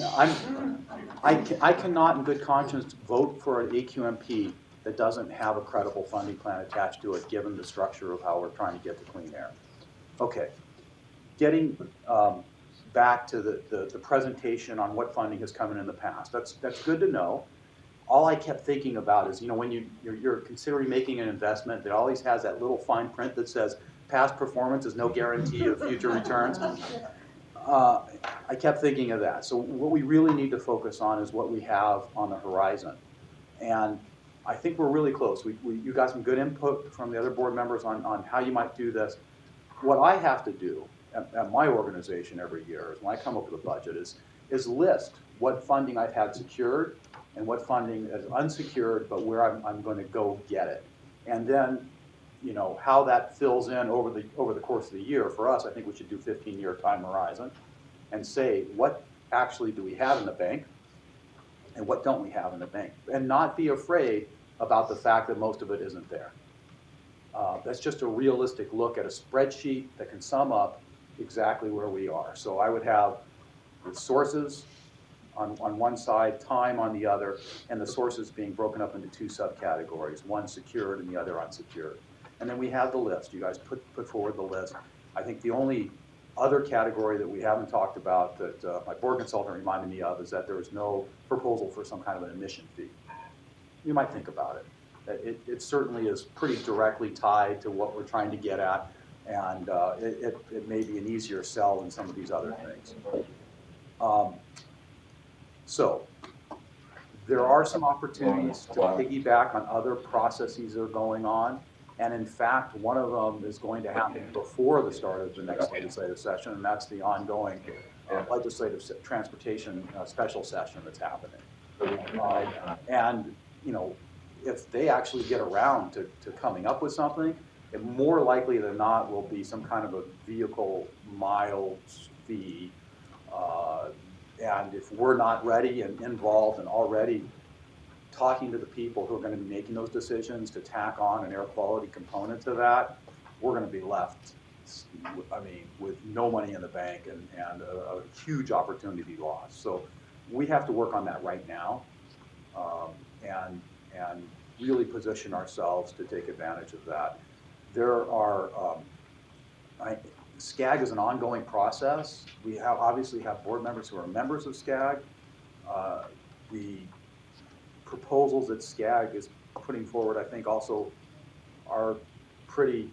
I cannot in good conscience vote for an AQMP that doesn't have a credible funding plan attached to it, given the structure of how we're trying to get to clean air. Okay, getting back to the presentation on what funding has come in the past. That's good to know. All I kept thinking about is, when you're considering making an investment, it always has that little fine print that says, past performance is no guarantee of future returns. I kept thinking of that. So what we really need to focus on is what we have on the horizon. And I think we're really close. You got some good input from the other board members on how you might do this. What I have to do at my organization every year is when I come up with a budget is list what funding I've had secured and what funding is unsecured, but where I'm going to go get it. And then, how that fills in over the course of the year. For us, I think we should do 15-year time horizon and say, what actually do we have in the bank and what don't we have in the bank? And not be afraid about the fact that most of it isn't there. That's just a realistic look at a spreadsheet that can sum up exactly where we are. So I would have the sources on one side, time on the other, and the sources being broken up into 2 subcategories, one secured and the other unsecured. And then we have the list. You guys put forward the list. I think the only other category that we haven't talked about that my board consultant reminded me of is that there is no proposal for some kind of an admission fee. You might think about it. It certainly is pretty directly tied to what we're trying to get at, and it may be an easier sell than some of these other things. So there are some opportunities to piggyback on other processes that are going on. And in fact, one of them is going to happen before the start of the next legislative session, and that's the ongoing legislative transportation special session that's happening. And if they actually get around to coming up with something, it more likely than not will be some kind of a vehicle miles fee. And if we're not ready and involved and already talking to the people who are going to be making those decisions to tack on an air quality component to that, we're going to be left, with no money in the bank and a huge opportunity lost. So we have to work on that right now, and really position ourselves to take advantage of that. There are, SCAG is an ongoing process. We obviously have board members who are members of SCAG. The proposals that SCAG is putting forward, I think, also are pretty,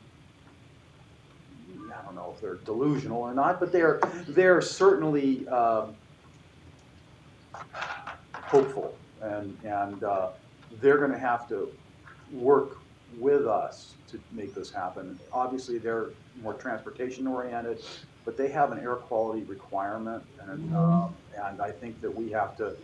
I don't know if they're delusional or not, but they're certainly hopeful, and they're going to have to work with us to make this happen. Obviously, they're more transportation oriented, but they have an air quality requirement, and I think that we have to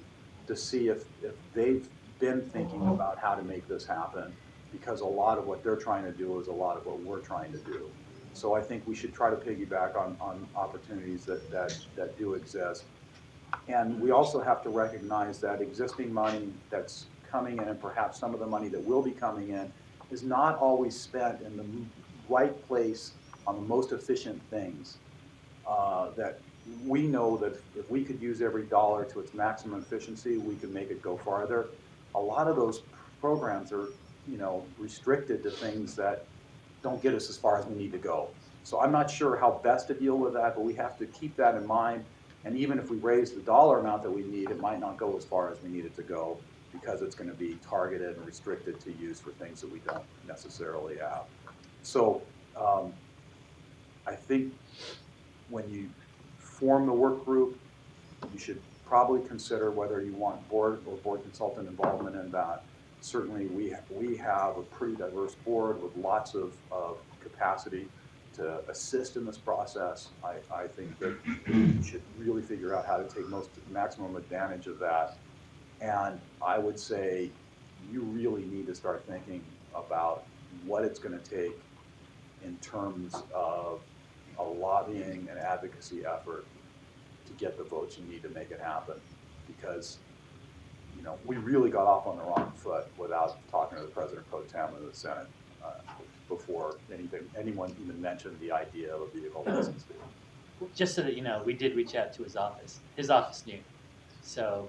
see if they've been thinking about how to make this happen, because a lot of what they're trying to do is a lot of what we're trying to do. So I think we should try to piggyback on opportunities that do exist. And we also have to recognize that existing money that's coming in, and perhaps some of the money that will be coming in, is not always spent in the right place on the most efficient things. That we know that if we could use every dollar to its maximum efficiency, we could make it go farther. A lot of those programs are, restricted to things that don't get us as far as we need to go. So I'm not sure how best to deal with that, but we have to keep that in mind. And even if we raise the dollar amount that we need, it might not go as far as we need it to go because it's going to be targeted and restricted to use for things that we don't necessarily have. So I think when you form the work group, you should probably consider whether you want board or board consultant involvement in that. Certainly we have a pretty diverse board with lots of capacity to assist in this process. I think that you should really figure out how to take maximum advantage of that. And I would say you really need to start thinking about what it's going to take in terms of a lobbying and advocacy effort to get the votes you need to make it happen. Because, we really got off on the wrong foot without talking to the President Pro Tem of the Senate before anyone even mentioned the idea of a vehicle license fee. Just so that you know, we did reach out to his office. His office knew. So.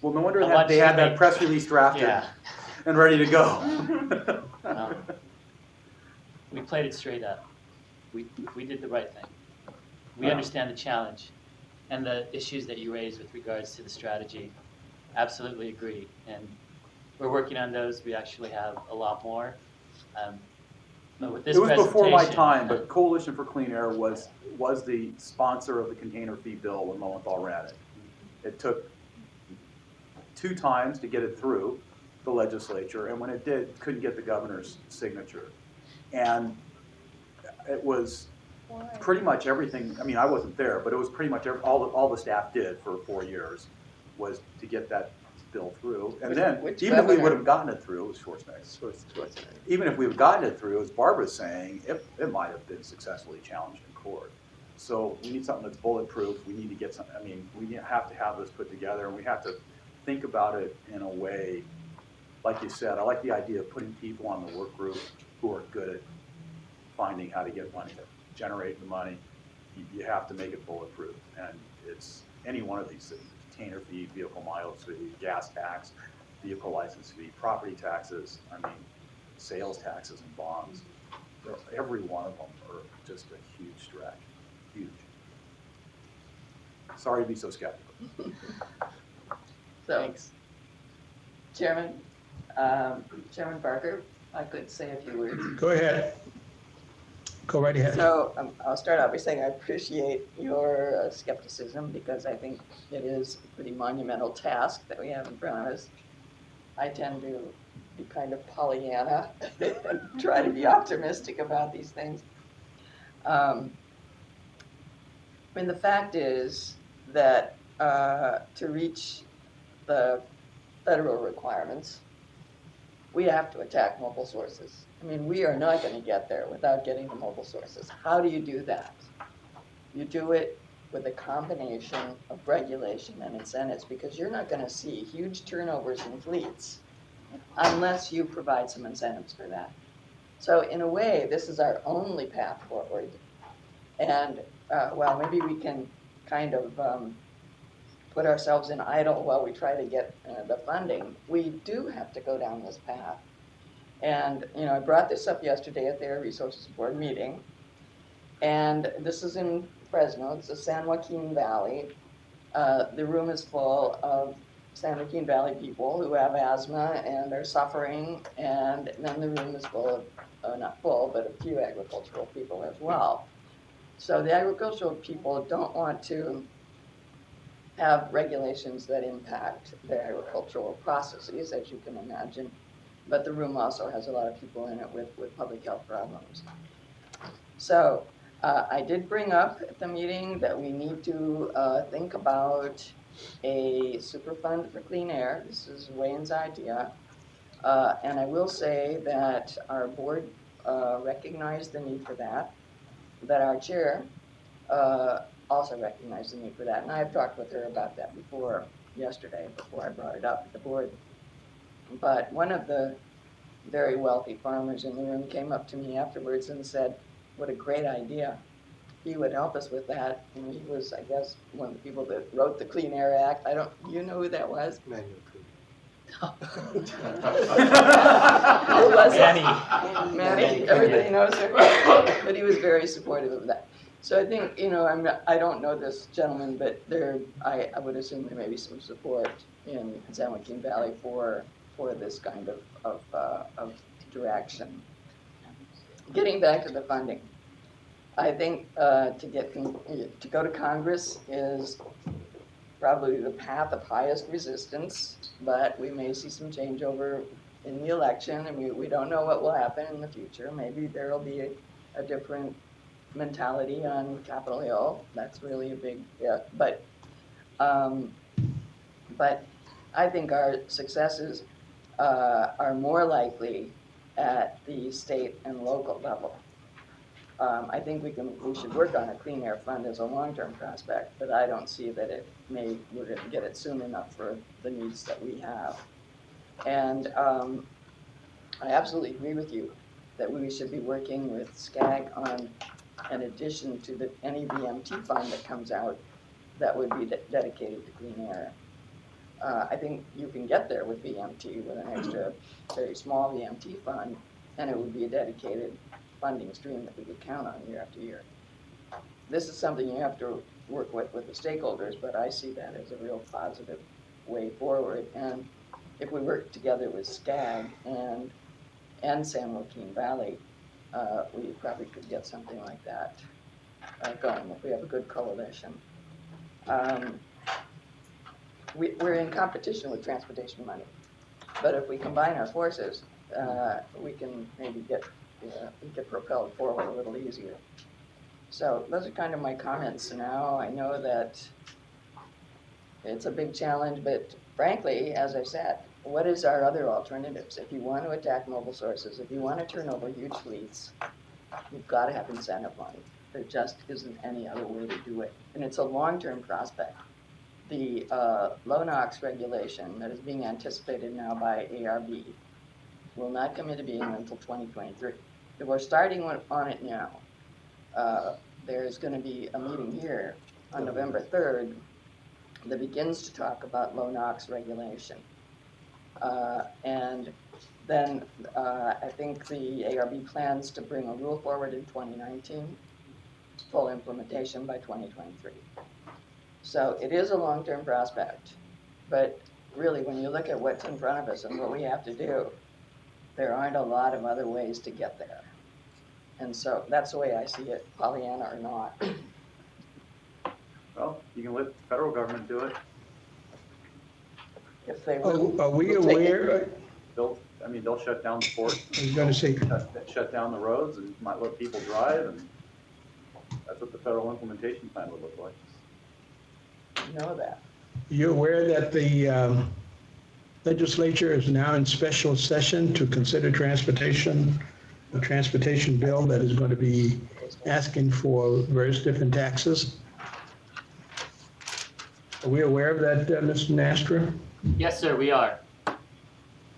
Well, no wonder they had that press release drafted and ready to go. We played it straight up. We did the right thing. We understand the challenge and the issues that you raised with regards to the strategy. Absolutely agree. And we're working on those. We actually have a lot more. But with this it was before my time, presentation, but Coalition for Clean Air was the sponsor of the container fee bill when Lowenthal ran it. It took 2 times to get it through the legislature, and when it did, couldn't get the governor's signature. And it was pretty much everything. I mean, I wasn't there, but it was pretty much all the staff did for 4 years was to get that bill through. And then, even if we would have gotten it through, it was Schwarzenegger. Even if we would have gotten it through, as Barbara's saying, it might have been successfully challenged in court. So we need something that's bulletproof. We need to get something. I mean, we have to have this put together, and we have to think about it in a way, like you said. I like the idea of putting people on the work group who are good at finding how to get money, generate the money. You have to make it bulletproof, and it's any one of these things: container fee, vehicle mileage fee, gas tax, vehicle license fee, property taxes. I mean, sales taxes and bonds. Every one of them are just a huge stretch. Huge. Sorry to be so skeptical. So, thanks. Chairman Barker, I could say a few words. Go ahead. Go right ahead. So I'll start out by saying I appreciate your skepticism, because I think it is a pretty monumental task that we have in front of us. I tend to be kind of Pollyanna and try to be optimistic about these things. I mean, the fact is that to reach the federal requirements, we have to attack mobile sources. I mean, we are not going to get there without getting the mobile sources. How do you do that? You do it with a combination of regulation and incentives, because you're not going to see huge turnovers in fleets unless you provide some incentives for that. So in a way, this is our only path forward. And well, maybe we can kind of put ourselves in idle while we try to get the funding. We do have to go down this path. And, I brought this up yesterday at the Air Resources Board meeting. And this is in Fresno. It's the San Joaquin Valley. The room is full of San Joaquin Valley people who have asthma and are suffering. And then the room is full of, not full, but a few agricultural people as well. So the agricultural people don't want to have regulations that impact their agricultural processes, as you can imagine. But the room also has a lot of people in it with public health problems. So I did bring up at the meeting that we need to think about a superfund for clean air. This is Wayne's idea. And I will say that our board recognized the need for that our chair also recognized the need for that. And I've talked with her about that before I brought it up at the board. But one of the very wealthy farmers in the room came up to me afterwards and said, what a great idea. He would help us with that. And he was, I guess, one of the people that wrote the Clean Air Act. You know who that was? Manuel Cooper. Who was it? Manny. Manny, everybody knows him, but he was very supportive of that. So I think, I don't know this gentleman, but I would assume there may be some support in San Joaquin Valley for this kind of direction. Getting back to the funding, I think to go to Congress is probably the path of highest resistance, but we may see some changeover in the election, and we don't know what will happen in the future. Maybe there will be a different mentality on Capitol Hill. That's really a big if. But I think our successes are more likely at the state and local level. I think we should work on a clean air fund as a long-term prospect, but I don't see that we're going to get it soon enough for the needs that we have. And I absolutely agree with you that we should be working with SCAG on an addition to any VMT fund that comes out that would be dedicated to clean air. I think you can get there with VMT with an extra, very small VMT fund, and it would be a dedicated funding stream that we could count on year after year. This is something you have to work with the stakeholders, but I see that as a real positive way forward. And if we work together with SCAG and San Joaquin Valley, we probably could get something like that going if we have a good coalition. We're in competition with transportation money, but if we combine our forces, we can maybe get propelled forward a little easier. So those are kind of my comments now. I know that it's a big challenge, but frankly, as I said, what is our other alternatives? If you want to attack mobile sources, if you want to turn over huge fleets, you've got to have incentive money. There just isn't any other way to do it. And it's a long-term prospect. The low NOx regulation that is being anticipated now by ARB will not come into being until 2023. We're starting on it now. There's going to be a meeting here on November 3rd that begins to talk about low NOx regulation. And then I think the ARB plans to bring a rule forward in 2019, full implementation by 2023. So it is a long-term prospect, but really when you look at what's in front of us and what we have to do, there aren't a lot of other ways to get there. And so that's the way I see it, Pollyanna or not. Well, you can let the federal government do it. If they will. Are we aware? They'll shut down the port. I was going to say, Shut down the roads and might let people drive, and that's what the federal implementation plan would look like. You know that. you're aware that the legislature is now in special session to consider transportation, a transportation bill that is going to be asking for various different taxes. Are we aware of that, Mr. Nastra? Yes, sir, we are.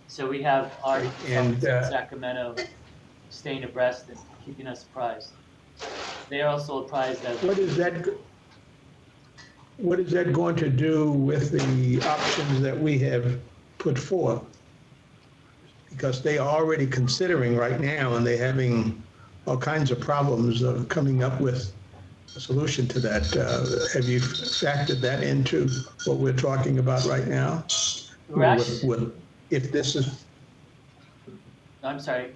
So we have our And, consultants in Sacramento staying abreast and keeping us apprised. They are also apprised of. What is that going to do with the options that we have put forth? Because they are already considering right now, and they're having all kinds of problems of coming up with a solution to that. Have you factored that into what we're talking about right now? If this is, I'm sorry.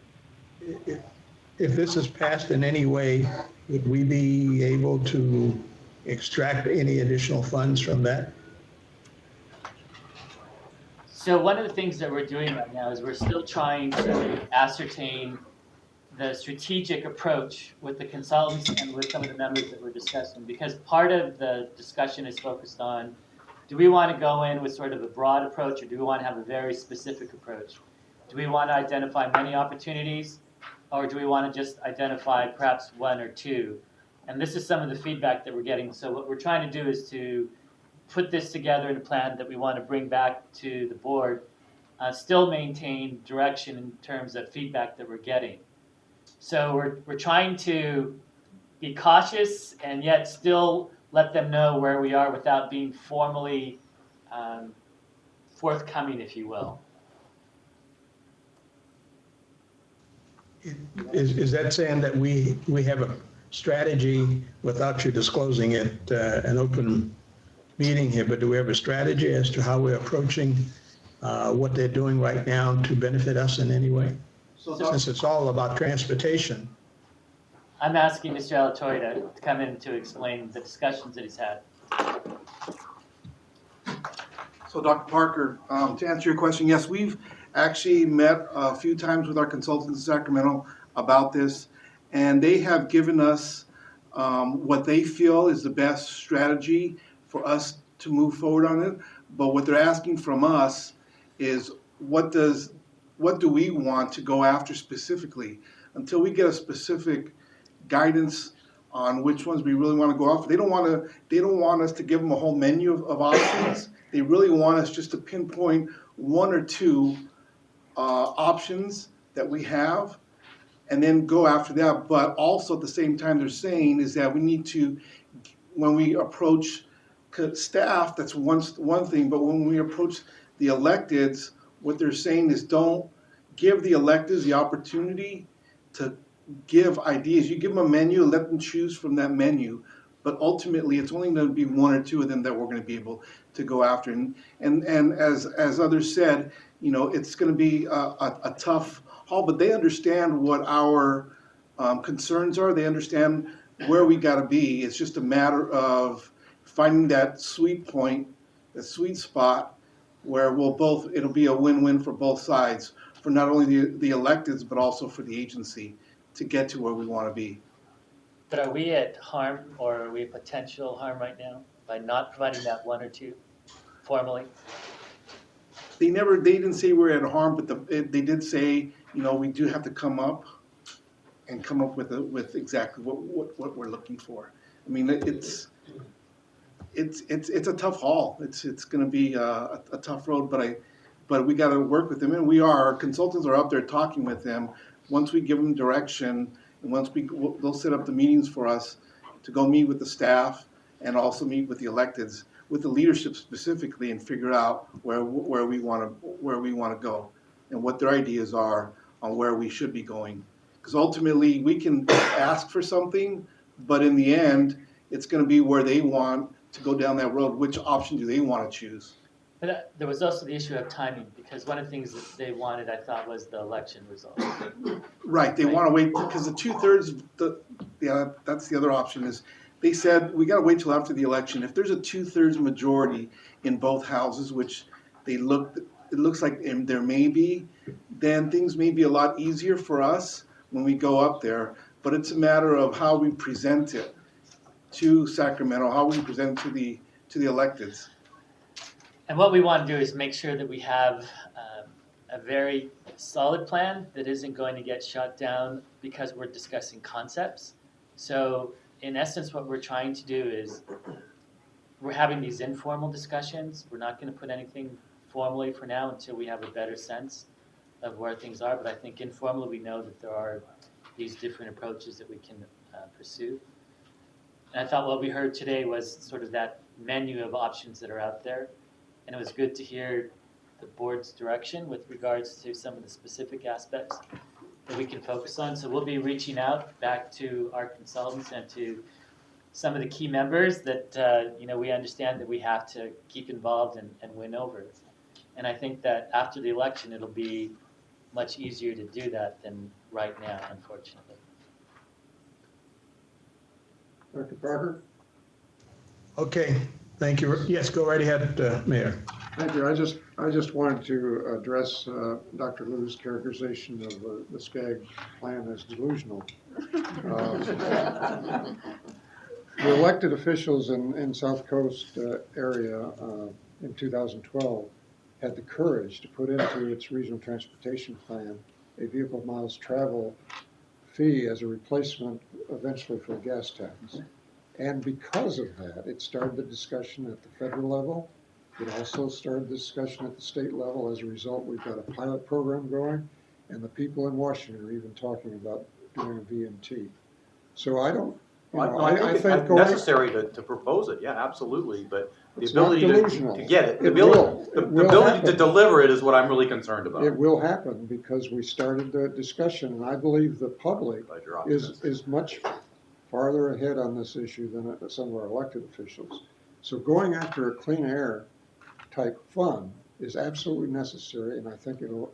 if this is passed in any way, would we be able to extract any additional funds from that? So one of the things that we're doing right now is we're still trying to ascertain the strategic approach with the consultants and with some of the members that we're discussing, because part of the discussion is focused on, do we want to go in with sort of a broad approach, or do we want to have a very specific approach? Do we want to identify many opportunities, or do we want to just identify perhaps one or two? And this is some of the feedback that we're getting. So what we're trying to do is to put this together in a plan that we want to bring back to the board, still maintain direction in terms of feedback that we're getting. So we're trying to be cautious and yet still let them know where we are without being formally forthcoming, if you will. Is that saying that we have a strategy without you disclosing it, an open meeting here, but do we have a strategy as to how we're approaching what they're doing right now to benefit us in any way? Since it's all about transportation. I'm asking Mr. Alatorre to come in to explain the discussions that he's had. So Dr. Parker, to answer your question, yes, we've actually met a few times with our consultants in Sacramento about this, and they have given us what they feel is the best strategy for us to move forward on it. But what they're asking from us is what do we want to go after specifically? Until we get a specific guidance on which ones we really want to go after. They don't want us to give them a whole menu of options. They really want us just to pinpoint one or two options that we have and then go after that. But also at the same time they're saying is that we need to, when we approach staff, that's one thing, but when we approach the electeds, what they're saying is don't give the electeds the opportunity to give ideas. You give them a menu, let them choose from that menu, but ultimately it's only going to be one or two of them that we're going to be able to go after. And as others said, you know, it's going to be a tough haul, but they understand what our concerns are. They understand where we got to be. It's just a matter of finding that sweet point, that sweet spot where it'll be a win-win for both sides, for not only the electeds, but also for the agency to get to where we want to be. But are we at harm, or are we at potential harm right now by not providing that one or two formally? They didn't say we're at harm, but they did say, you know, we do have to come up with exactly what we're looking for. I mean, it's a tough haul. It's going to be a tough road, but we got to work with them, and our consultants are up there talking with them. Once we give them direction, and they'll set up the meetings for us to go meet with the staff and also meet with the electeds, with the leadership specifically, and figure out where we want to go and what their ideas are on where we should be going. Because ultimately, we can ask for something, but in the end, it's going to be where they want to go down that road. Which option do they want to choose? But there was also the issue of timing, because one of the things that they wanted, I thought, was the election results. Right, they want to wait, because the 2/3, that's the other option, is they said, we got to wait till after the election. If there's a 2/3 majority in both houses, which it looks like there may be, then things may be a lot easier for us when we go up there. But it's a matter of how we present it to Sacramento, how we present it to the electeds. And what we want to do is make sure that we have a very solid plan that isn't going to get shut down because we're discussing concepts. So in essence, what we're trying to do is we're having these informal discussions. We're not going to put anything formally for now until we have a better sense of where things are. But I think informally we know that there are these different approaches that we can pursue. And I thought what we heard today was sort of that menu of options that are out there. And it was good to hear the board's direction with regards to some of the specific aspects that we can focus on. So we'll be reaching out back to our consultants and to some of the key members that we understand that we have to keep involved and win over. And I think that after the election, it'll be much easier to do that than right now, unfortunately. Dr. Parker? Okay, thank you. Yes, go right ahead, Mayor. Thank you. I just wanted to address Dr. Liu's characterization of the SCAG plan as delusional. The elected officials in South Coast area in 2012 had the courage to put into its regional transportation plan a vehicle miles travel fee as a replacement eventually for the gas tax. And because of that, it started the discussion at the federal level. It also started the discussion at the state level. As a result, we've got a pilot program going, and the people in Washington are even talking about doing a VMT. So I don't, I think it's necessary to propose it, yeah, absolutely. But The It's not ability delusional. to get it, the It ability, will. the It will ability to happen. deliver it is what I'm really concerned about. It will happen because we started the discussion, and I believe the public Glad you're is, optimistic. is much farther ahead on this issue than some of our elected officials. So going after a clean air type fund is absolutely necessary, and I think it'll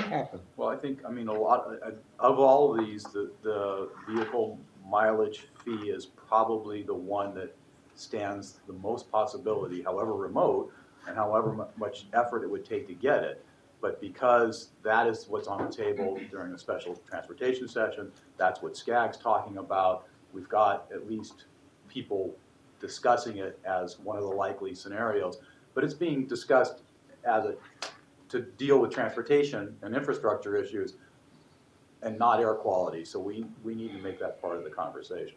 happen. Well, I think, I mean, a lot, of all of these, the vehicle mileage fee is probably the one that stands the most possibility, however remote, and however much effort it would take to get it. But because that is what's on the table during a special transportation session, that's what SCAG's talking about, we've got at least people discussing it as one of the likely scenarios. But it's being discussed as to deal with transportation and infrastructure issues and not air quality. So we need to make that part of the conversation.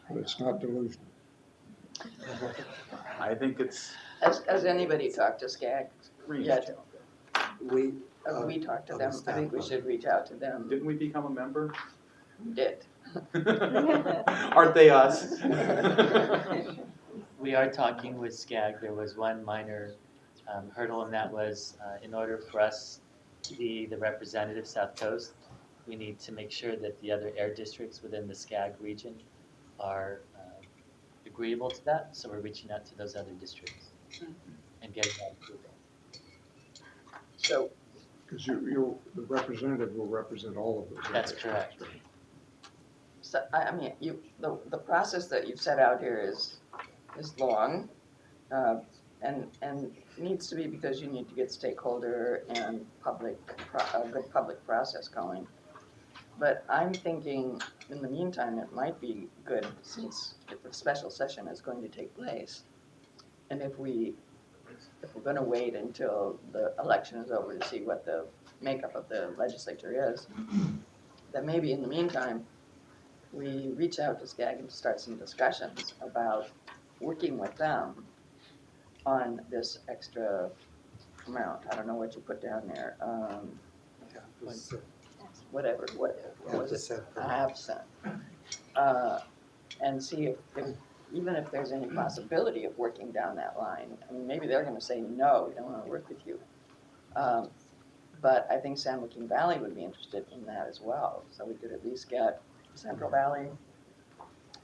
But it's not delusional. I think it's Has anybody talked to SCAG yet? We, We talked to on them, the I think we staff should reach out to them. Didn't we become a member? We did. Aren't they us? We are talking with SCAG. There was one minor hurdle, and that was in order for us to be the representative South Coast, we need to make sure that the other air districts within the SCAG region are agreeable to that. So we're reaching out to those other districts and getting that approval. So, Because the representative will represent all of those. That's correct. so I mean, the process that you've set out here is long, and needs to be because you need to get stakeholder and a good public process going. But I'm thinking, in the meantime, it might be good, since the special session is going to take place. And if we're gonna wait until the election is over to see what the makeup of the legislature is, then maybe in the meantime, we reach out to SCAG and start some discussions about working with them on this extra amount. I don't know what you put down there. Whatever, what was it? A half cent. And see if even if there's any possibility of working down that line. I mean, maybe they're gonna say, no, we don't wanna work with you. But I think San Joaquin Valley would be interested in that as well. So we could at least get Central Valley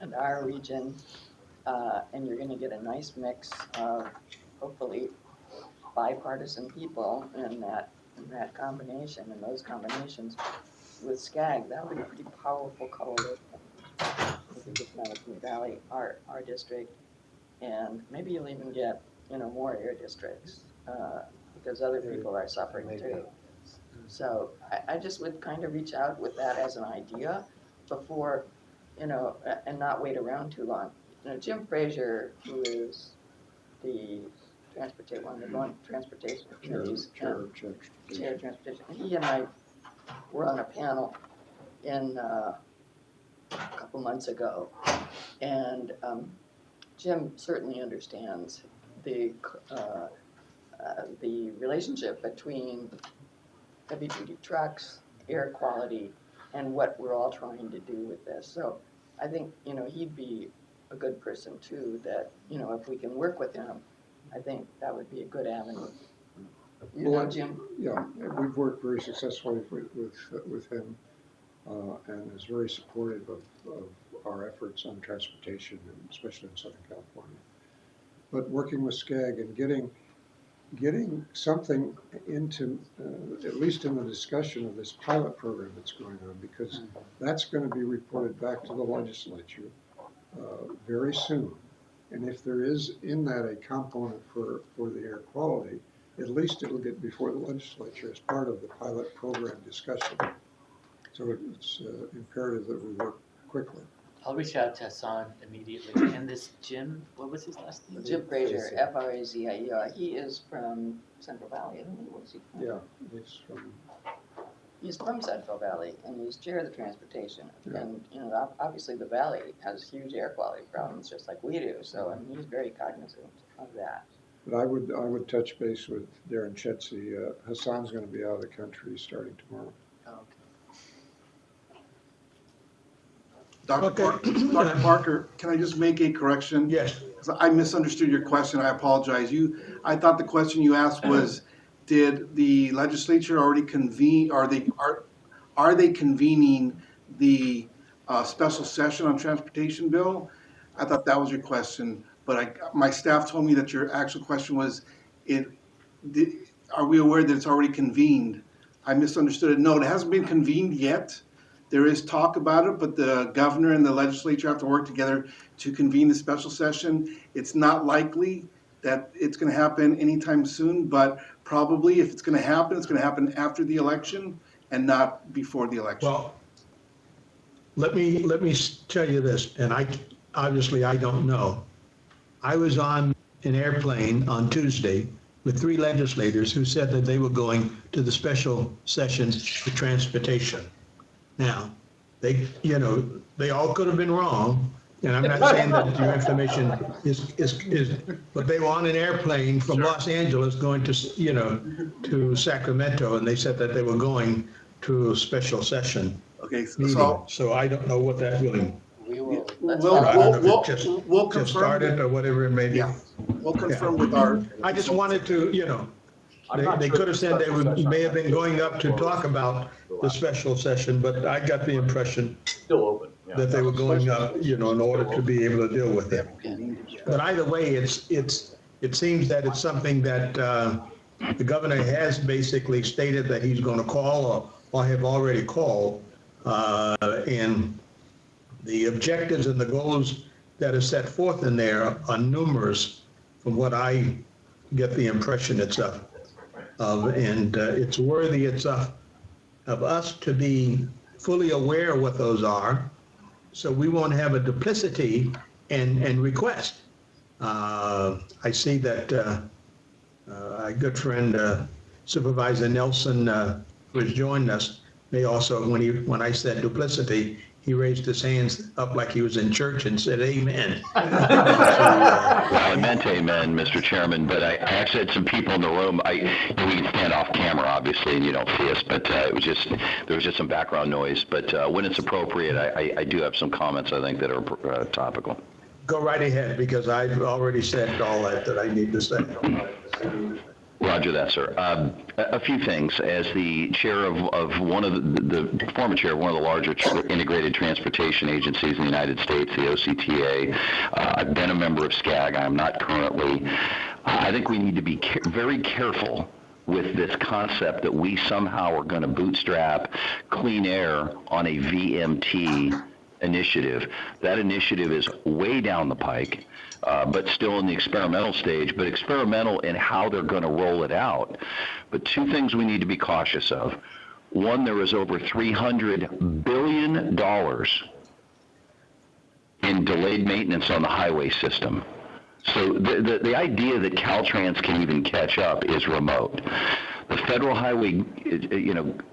and our region, and you're gonna get a nice mix of hopefully bipartisan people in that combination, and those combinations with SCAG, that would be a pretty powerful coalition. If you get San Joaquin Valley, our district, and maybe you'll even get, more air districts, because other people are suffering too. So I just would kind of reach out with that as an idea before, and not wait around too long. Jim Frazier, who is the one of the transportation committees, chair of transportation, he and I were on a panel in a couple months ago, and Jim certainly understands the relationship between heavy-duty trucks, air quality, and what we're all trying to do with this. So I think, he'd be a good person too, that, if we can work with him, I think that would be a good avenue. Jim? Yeah, we've worked very successfully with him, and is very supportive of our efforts on transportation, and especially in Southern California. But working with SCAG and getting something into, at least in the discussion of this pilot program that's going on, because that's going to be reported back to the legislature very soon. And if there is in that a component for the air quality, at least it'll get before the legislature as part of the pilot program discussion. So it's imperative that we work quickly. I'll reach out to Hassan immediately. And this Jim, what was his last name? Jim Frazier, Frazie. He is from Central Valley, isn't he? Where's he from? Yeah, He's from Central Valley, and he's chair of the transportation. Yeah. And, obviously the valley has huge air quality problems, just like we do. So, he's very cognizant of that. but I would touch base with Darren Chetzi. Hassan's going to be out of the country starting tomorrow. Oh, okay. Dr. Parker, can I just make a correction? Yes. 'cause I misunderstood your question, I apologize. I thought the question you asked was, did the legislature already convene, are they convening the special session on transportation bill? I thought that was your question, but my staff told me that your actual question was, are we aware that it's already convened? I misunderstood it. No, it hasn't been convened yet. There is talk about it, but the governor and the legislature have to work together to convene the special session. It's not likely that it's going to happen anytime soon, but probably if it's going to happen, it's going to happen after the election and not before the election. Well, let me tell you this, and obviously I don't know. I was on an airplane on Tuesday with 3 legislators who said that they were going to the special sessions for transportation. Now, they all could have been wrong, and I'm not saying that your information is, but they were on an airplane from Los Angeles going to Sacramento, and they said that they were going to a special session meeting. So I don't know what that really. We'll confirm. Just started or whatever it may be. Yeah, we'll confirm with our. I just wanted to, they could have said they may have been going up to talk about the special session, but I got the impression Still open. Yeah. that they were going up, in order to be able to deal with it. But either way, it seems that it's something that the governor has basically stated that he's going to call or have already called, and the objectives and the goals that are set forth in there are numerous, from what I get the impression it's of, and it's worthy of us to be fully aware of what those are, so we won't have a duplicity and request. I see that our good friend Supervisor Nelson, who has joined us, may also, when I said duplicity, he raised his hands up like he was in church and said, "Amen." Well, I meant amen, Mr. Chairman, but I actually had some people in the room. We can stand off camera, obviously, and you don't see us, but there was just some background noise. But when it's appropriate, I do have some comments, I think, that are topical. Go right ahead, because I've already said all that I need to say. Roger that, sir. A few things. As the chair of one of the former chair of one of the larger integrated transportation agencies in the United States, the OCTA, I've been a member of SCAG. I'm not currently. I think we need to be very careful with this concept that we somehow are going to bootstrap clean air on a VMT initiative. That initiative is way down the pike. But still in the experimental stage, but experimental in how they're going to roll it out. But 2 things we need to be cautious of. One, there is over $300 billion in delayed maintenance on the highway system. So the idea that Caltrans can even catch up is remote. The Federal Highway,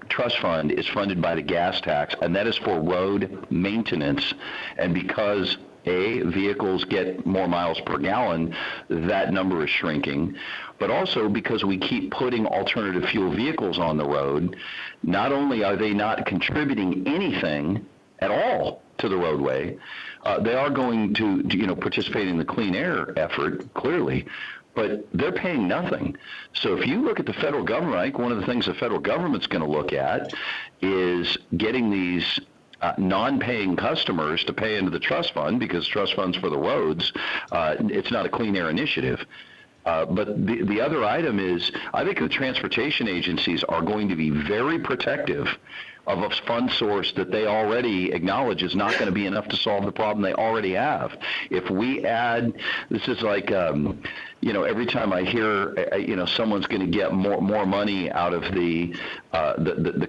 Trust Fund is funded by the gas tax, and that is for road maintenance. And because vehicles get more miles per gallon, that number is shrinking. But also because we keep putting alternative fuel vehicles on the road, not only are they not contributing anything at all to the roadway, they are going to participate in the clean air effort, clearly, but they're paying nothing. So if you look at the federal government, I think one of the things the federal government's going to look at is getting these non-paying customers to pay into the trust fund, because trust funds for the roads, it's not a clean air initiative. But the other item is, I think the transportation agencies are going to be very protective of a fund source that they already acknowledge is not going to be enough to solve the problem they already have. If we add, this is like, every time I hear, someone's going to get more money out of the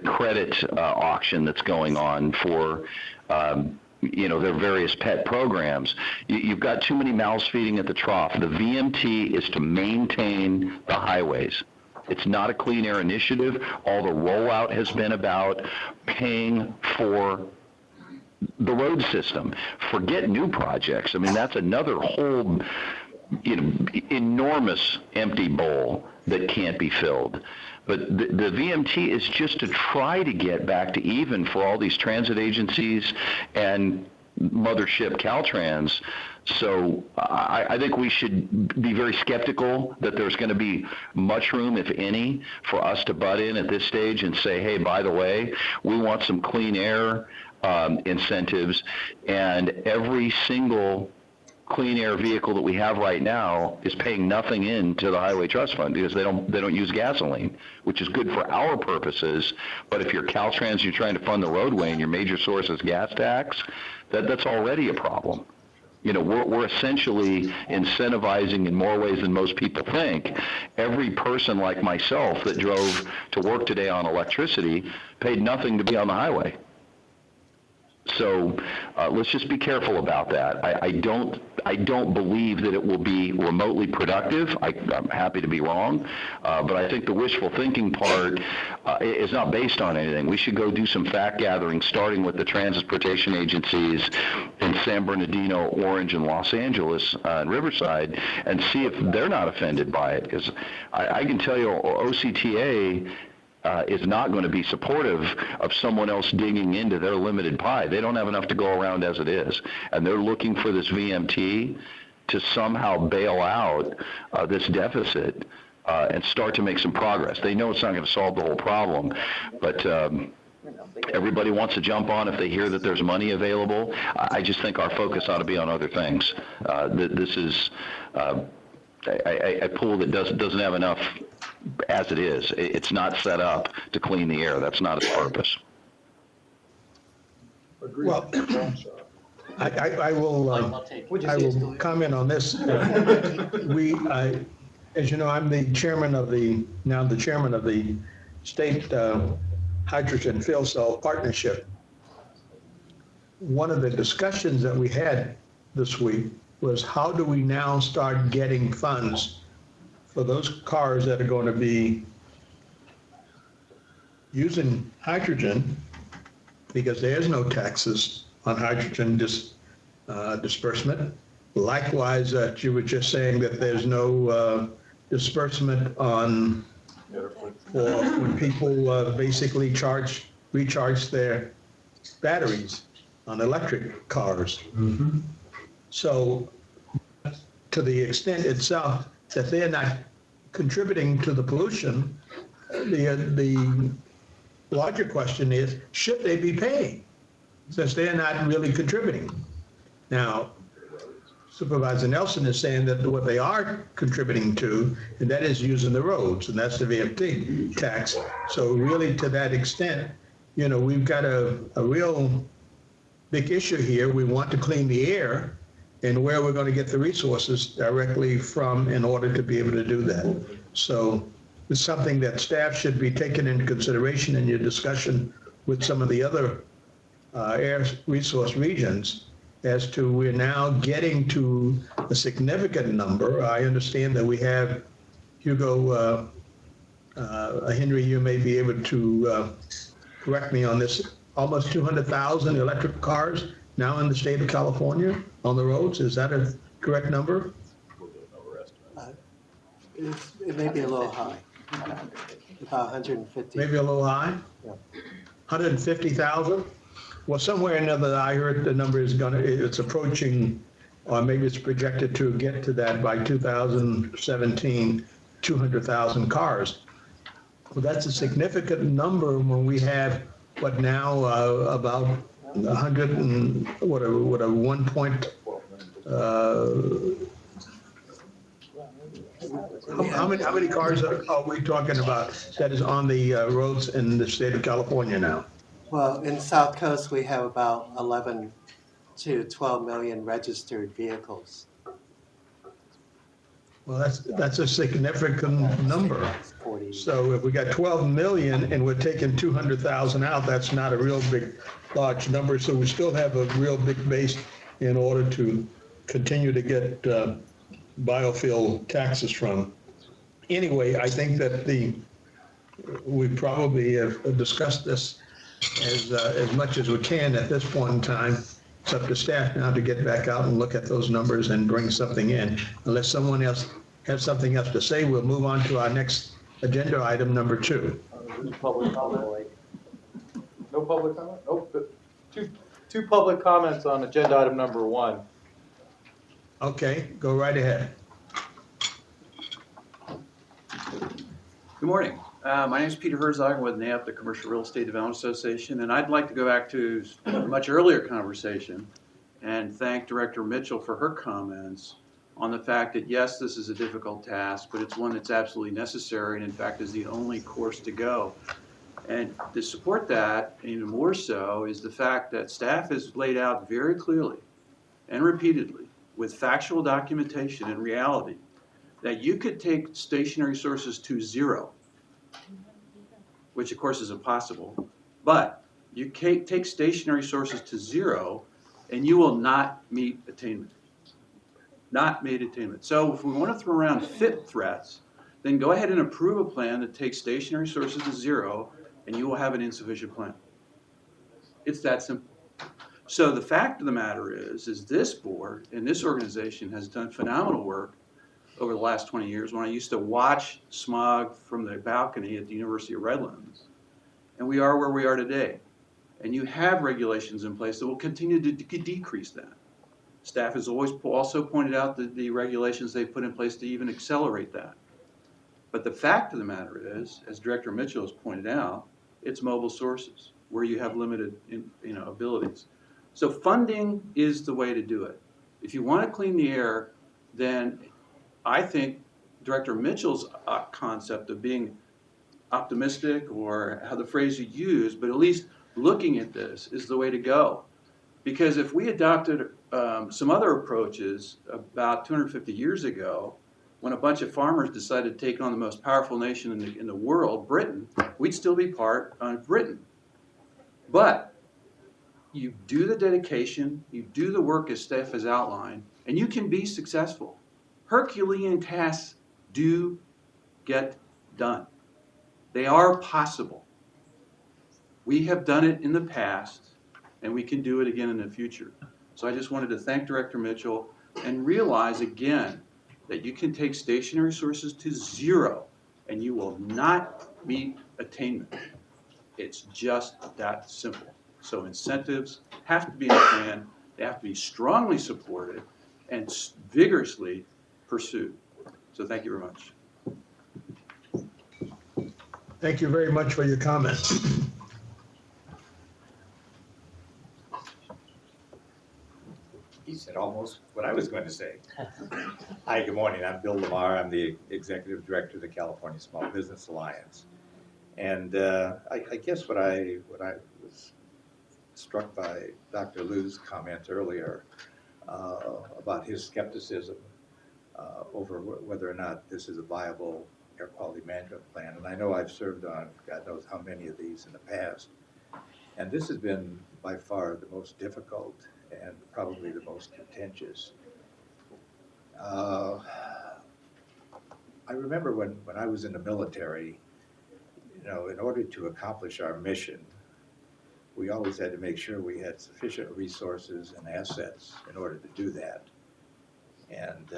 credit auction that's going on for, their various pet programs. You've got too many mouths feeding at the trough. The VMT is to maintain the highways. It's not a clean air initiative. All the rollout has been about paying for the road system. Forget new projects. I mean, that's another whole, enormous empty bowl that can't be filled. But the VMT is just to try to get back to even for all these transit agencies and mothership Caltrans So I think we should be very skeptical that there's going to be much room, if any, for us to butt in at this stage and say, hey, by the way, we want some clean air incentives, and every single clean air vehicle that we have right now is paying nothing into the Highway Trust Fund because they don't use gasoline, which is good for our purposes. But if you're Caltrans, you're trying to fund the roadway and your major source is gas tax, that's already a problem. You know, we're essentially incentivizing in more ways than most people think. Every person like myself that drove to work today on electricity paid nothing to be on the highway. So let's just be careful about that. I don't believe that it will be remotely productive. I'm happy to be wrong, but I think the wishful thinking part is not based on anything. We should go do some fact gathering, starting with the transportation agencies in San Bernardino, Orange, and Los Angeles and Riverside, and see if they're not offended by it. Because I can tell you, OCTA is not going to be supportive of someone else digging into their limited pie. They don't have enough to go around as it is. And they're looking for this VMT to somehow bail out this deficit and start to make some progress. They know it's not going to solve the whole problem, but everybody wants to jump on if they hear that there's money available. I just think our focus ought to be on other things. This is a pool that doesn't have enough as it is. It's not set up to clean the air. That's not its purpose. Well, I will comment on this. As you know, I'm the chairman of the State Hydrogen Fuel Cell Partnership. One of the discussions that we had this week was how do we now start getting funds for those cars that are going to be using hydrogen, because there's no taxes on hydrogen disbursement. Likewise, you were just saying that there's no disbursement on for when people basically recharge their batteries on electric cars. Mm-hmm. So to the extent itself that they're not contributing to the pollution, the larger question is, should they be paying, since they're not really contributing? Now, Supervisor Nelson is saying that what they are contributing to, and that is using the roads, and that's the VMT tax. So really, to that extent, you know, we've got a real big issue here. We want to clean the air, and where we're going to get the resources directly from in order to be able to do that. So it's something that staff should be taking into consideration in your discussion with some of the other air resource regions, as to we're now getting to a significant number. I understand that we have, Hugo, Henry, you may be able to correct me on this, almost 200,000 electric cars now in the state of California on the roads. Is that a correct number? It may be a little high, about 150. Maybe a little high? Yeah. 150,000? Well, somewhere or another, I heard the number it's approaching, or maybe it's projected to get to that by 2017, 200,000 cars. Well, that's a significant number when we have, what now, about 100 and, what a 1 point, how many cars are we talking about that is on the roads in the state of California now? Well, in South Coast, we have about 11 to 12 million registered vehicles. Well, that's a significant number. So if we got 12 million and we're taking 200,000 out, that's not a real big, large number. So we still have a real big base in order to continue to get biofuel taxes from. Anyway, I think that we probably have discussed this as much as we can at this point in time. It's up to staff now to get back out and look at those numbers and bring something in. Unless someone else has something else to say, we'll move on to our next agenda item, number 2. Public comment? No public comment? Nope. Two public comments on agenda item number 1. Okay, go right ahead. Good morning. My name is Peter Herzog. I'm with NAP, the Commercial Real Estate Development Association, and I'd like to go back to a much earlier conversation and thank Director Mitchell for her comments on the fact that, yes, this is a difficult task, but it's one that's absolutely necessary and, in fact, is the only course to go. And to support that, even more so, is the fact that staff has laid out very clearly and repeatedly with factual documentation and reality that you could take stationary sources to zero, which of course is impossible, but you take stationary sources to zero and you will not meet attainment. Not meet attainment. So if we want to throw around fit threats, then go ahead and approve a plan that takes stationary sources to zero and you will have an insufficient plan. It's that simple. So the fact of the matter is this board and this organization has done phenomenal work over the last 20 years. When I used to watch smog from the balcony at the University of Redlands, and we are where we are today. And you have regulations in place that will continue to decrease that. Staff has always also pointed out that the regulations they've put in place to even accelerate that. But the fact of the matter is, as Director Mitchell has pointed out, it's mobile sources where you have limited abilities. So funding is the way to do it. If you want to clean the air, then I think Director Mitchell's concept of being optimistic, or how the phrase you use, but at least looking at this is the way to go. Because if we adopted some other approaches about 250 years ago, when a bunch of farmers decided to take on the most powerful nation in the world, Britain, we'd still be part of Britain. But you do the dedication, you do the work as staff has outlined, and you can be successful. Herculean tasks do get done. They are possible. We have done it in the past, and we can do it again in the future. So I just wanted to thank Director Mitchell and realize again that you can take stationary sources to zero and you will not meet attainment. It's just that simple. So incentives have to be in the plan, they have to be strongly supported and vigorously pursued. So thank you very much. Thank you very much for your comments. He said almost what I was going to say. Hi, good morning. I'm Bill Lamar. I'm the Executive Director of the California Small Business Alliance. And I guess what I was struck by Dr. Liu's comment earlier about his skepticism over whether or not this is a viable air quality management plan. And I know I've served on God knows how many of these in the past. And this has been by far the most difficult and probably the most contentious. I remember when I was in the military, you know, in order to accomplish our mission, we always had to make sure we had sufficient resources and assets in order to do that. And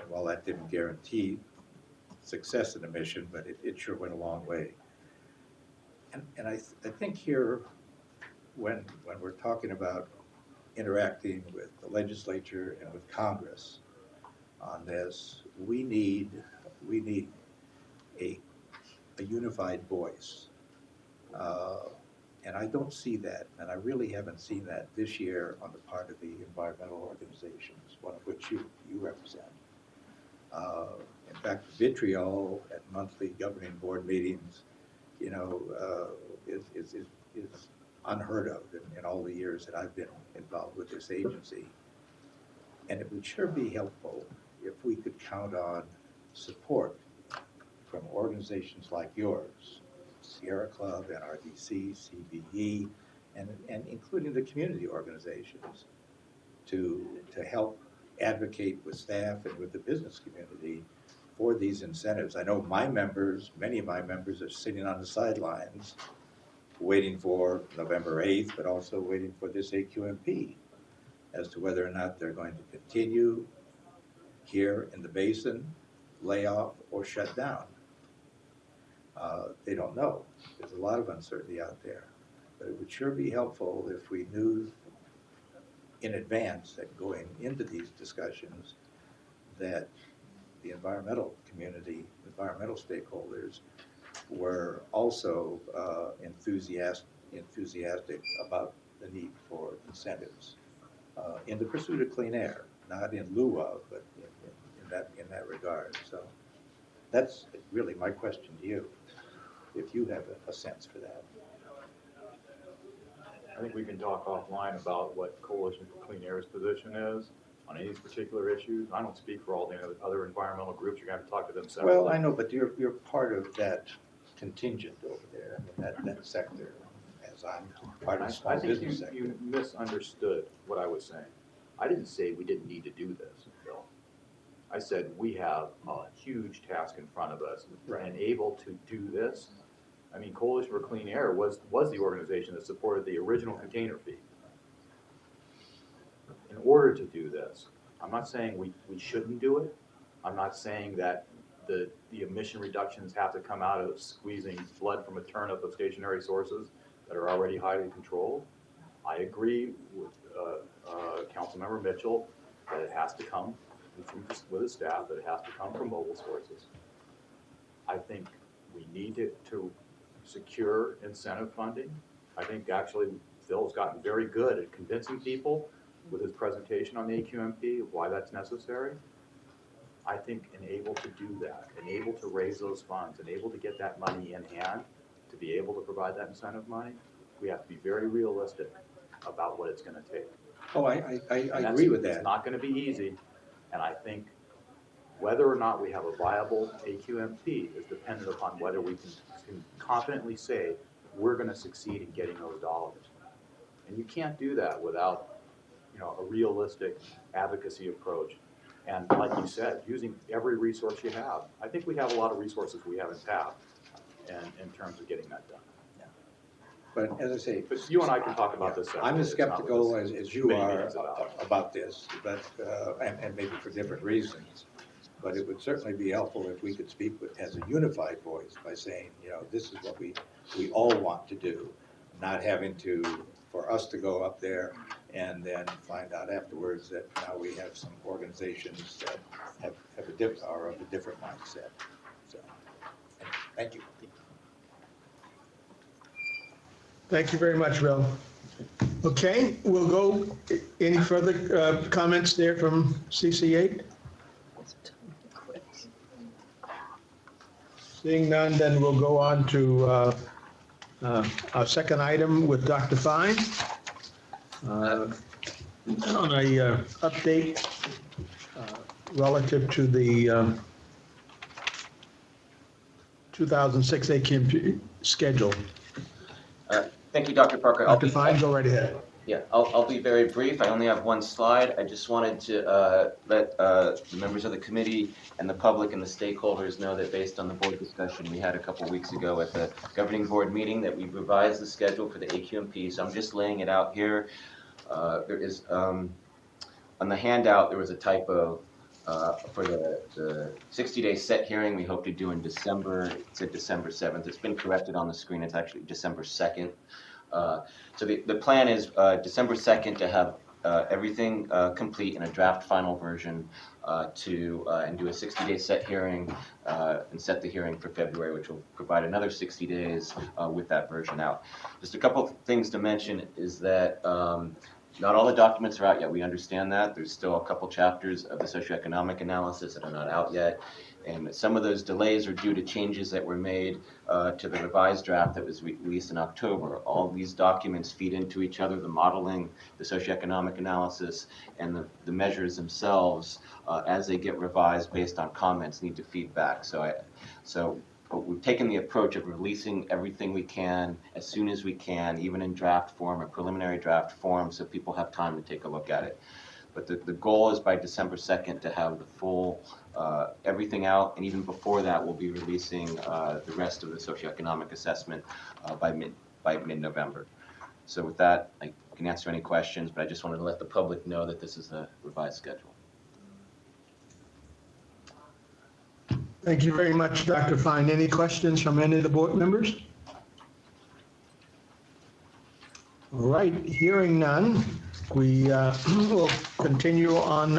while that didn't guarantee success in the mission, but it sure went a long way. And I think here, when we're talking about interacting with the legislature and with Congress on this, we need a unified voice. And I don't see that, and I really haven't seen that this year on the part of the environmental organizations, one of which you represent. In fact, vitriol at monthly governing board meetings, you know, is unheard of in all the years that I've been involved with this agency. And it would sure be helpful if we could count on support from organizations like yours, Sierra Club, NRDC, CBE, and including the community organizations to help advocate with staff and with the business community for these incentives. I know my members, many of my members are sitting on the sidelines waiting for November 8th, but also waiting for this SCAQMD as to whether or not they're going to continue here in the basin, lay off, or shut down. They don't know. There's a lot of uncertainty out there. But it would sure be helpful if we knew in advance that going into these discussions, that the environmental community, environmental stakeholders were also enthusiastic about the need for incentives in the pursuit of clean air, not in lieu of, but in that regard. So that's really my question to you, if you have a sense for that. I think we can talk offline about what Coalition for Clean Air's position is on any of these particular issues. I don't speak for all the other environmental groups. You're going to have to talk to them separately. Well, I know, but you're part of that contingent over there, I mean, that sector, as I'm part of the small business sector. You misunderstood what I was saying. I didn't say we didn't need to do this, Bill. I said we have a huge task in front of us, and able to do this. I mean, Coalition for Clean Air was the organization that supported the original container fee. In order to do this, I'm not saying we shouldn't do it. I'm not saying that the emission reductions have to come out of squeezing blood from a turnip of stationary sources that are already highly controlled. I agree with Councilmember Mitchell that it has to come with his staff, that it has to come from mobile sources. I think we need to secure incentive funding. I think actually Phil's gotten very good at convincing people with his presentation on the AQMP of why that's necessary. I think able to do that, able to raise those funds, able to get that money in hand to be able to provide that incentive money, we have to be very realistic about what it's going to take. Oh, I agree with that. It's not going to be easy, and I think whether or not we have a viable AQMP is dependent upon whether we can confidently say we're going to succeed in getting those dollars. And you can't do that without, a realistic advocacy approach. And like you said, using every resource you have. I think we have a lot of resources we haven't tapped in terms of getting that done. But as I say, but you and I can talk about this. I'm as skeptical as you are about this, but and maybe for different reasons. But it would certainly be helpful if we could speak as a unified voice by saying, this is what we all want to do, not having for us to go up there and then find out afterwards that now we have some organizations that are of a different mindset. So, thank you. Thank you very much, Bill. Okay, we'll go, any further comments there from CC8? Seeing none, then we'll go on to our second item with Dr. Fine on a update relative to the 2006 AQMP schedule. Thank you, Dr. Parker. Dr. Fine, go right ahead. Yeah, I'll be very brief. I only have one slide. I just wanted to let the members of the committee and the public and the stakeholders know that based on the board discussion we had a couple weeks ago at the governing board meeting that we revised the schedule for the AQMP. So I'm just laying it out here. There is, on the handout, there was a typo for the 60-day set hearing we hope to do in December. It said December 7th. It's been corrected on the screen. It's actually December 2nd. So the plan is December 2nd to have everything complete in a draft final version and do a 60-day set hearing and set the hearing for February, which will provide another 60 days with that version out. Just a couple of things to mention is that not all the documents are out yet. We understand that. There's still a couple chapters of the socioeconomic analysis that are not out yet. And some of those delays are due to changes that were made to the revised draft that was released in October. All these documents feed into each other, the modeling, the socioeconomic analysis, and the measures themselves, as they get revised based on comments, need to feed back. But we've taken the approach of releasing everything we can as soon as we can, even in draft form or preliminary draft form, so people have time to take a look at it. But the goal is by December 2nd to have the full everything out, and even before that, we'll be releasing the rest of the socioeconomic assessment by mid-November. So with that, I can answer any questions, but I just wanted to let the public know that this is the revised schedule. Thank you very much, Dr. Fine. Any questions from any of the board members? All right, hearing none, We will continue on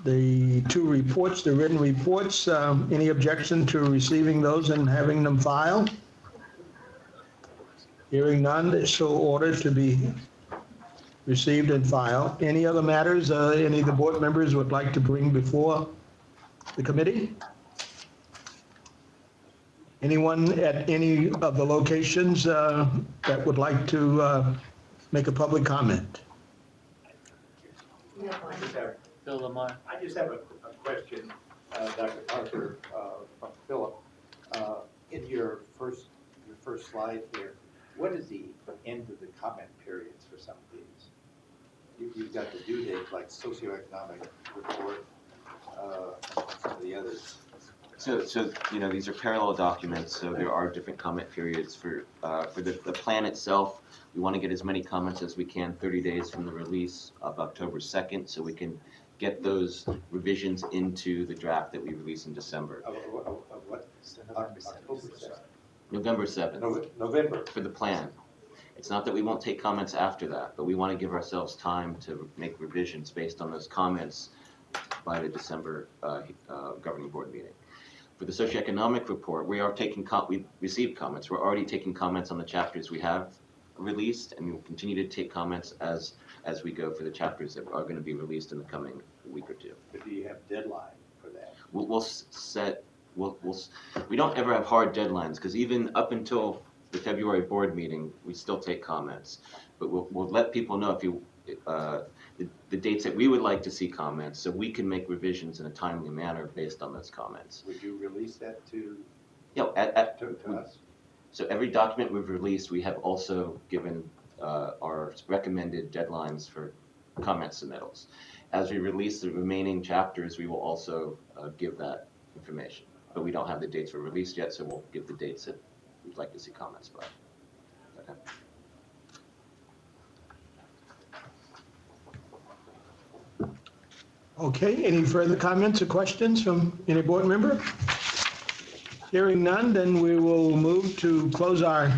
the two reports, the written reports. Any objection to receiving those and having them filed? Hearing none, they're so ordered to be received and filed. Any other matters any of the board members would like to bring before the committee? Anyone at any of the locations that would like to make a public comment? Bill Lamar. I just have a question, Dr. Parker, from Philip. In your first slide here, what is the end of the comment periods for some of these? You've got the due date, like socioeconomic report, some of the others. So these are parallel documents, so there are different comment periods for the plan itself. We want to get as many comments as we can 30 days from the release of October 2nd, so we can get those revisions into the draft that we release in December. Of what? October 7th. November 7th. November. For the plan. It's not that we won't take comments after that, but we want to give ourselves time to make revisions based on those comments by the December governing board meeting. For the socioeconomic report, we received comments. We're already taking comments on the chapters we have released, and we will continue to take comments as we go for the chapters that are going to be released in the coming week or two. But do you have deadline for that? We don't ever have hard deadlines, because even up until the February board meeting, we still take comments. But we'll let people know the dates that we would like to see comments, so we can make revisions in a timely manner based on those comments. Would you release that to us? So every document we've released, we have also given our recommended deadlines for comment submittals. As we release the remaining chapters, we will also give that information. But we don't have the dates for released yet, so we'll give the dates that we'd like to see comments by. Okay. Okay, any further comments or questions from any board member? Hearing none, then we will move to close our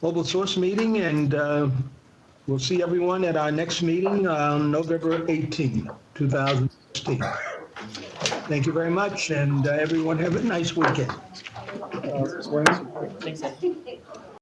Global Source meeting, and we'll see everyone at our next meeting on November 18, 2016. Thank you very much, and everyone have a nice weekend. Thanks, Ed.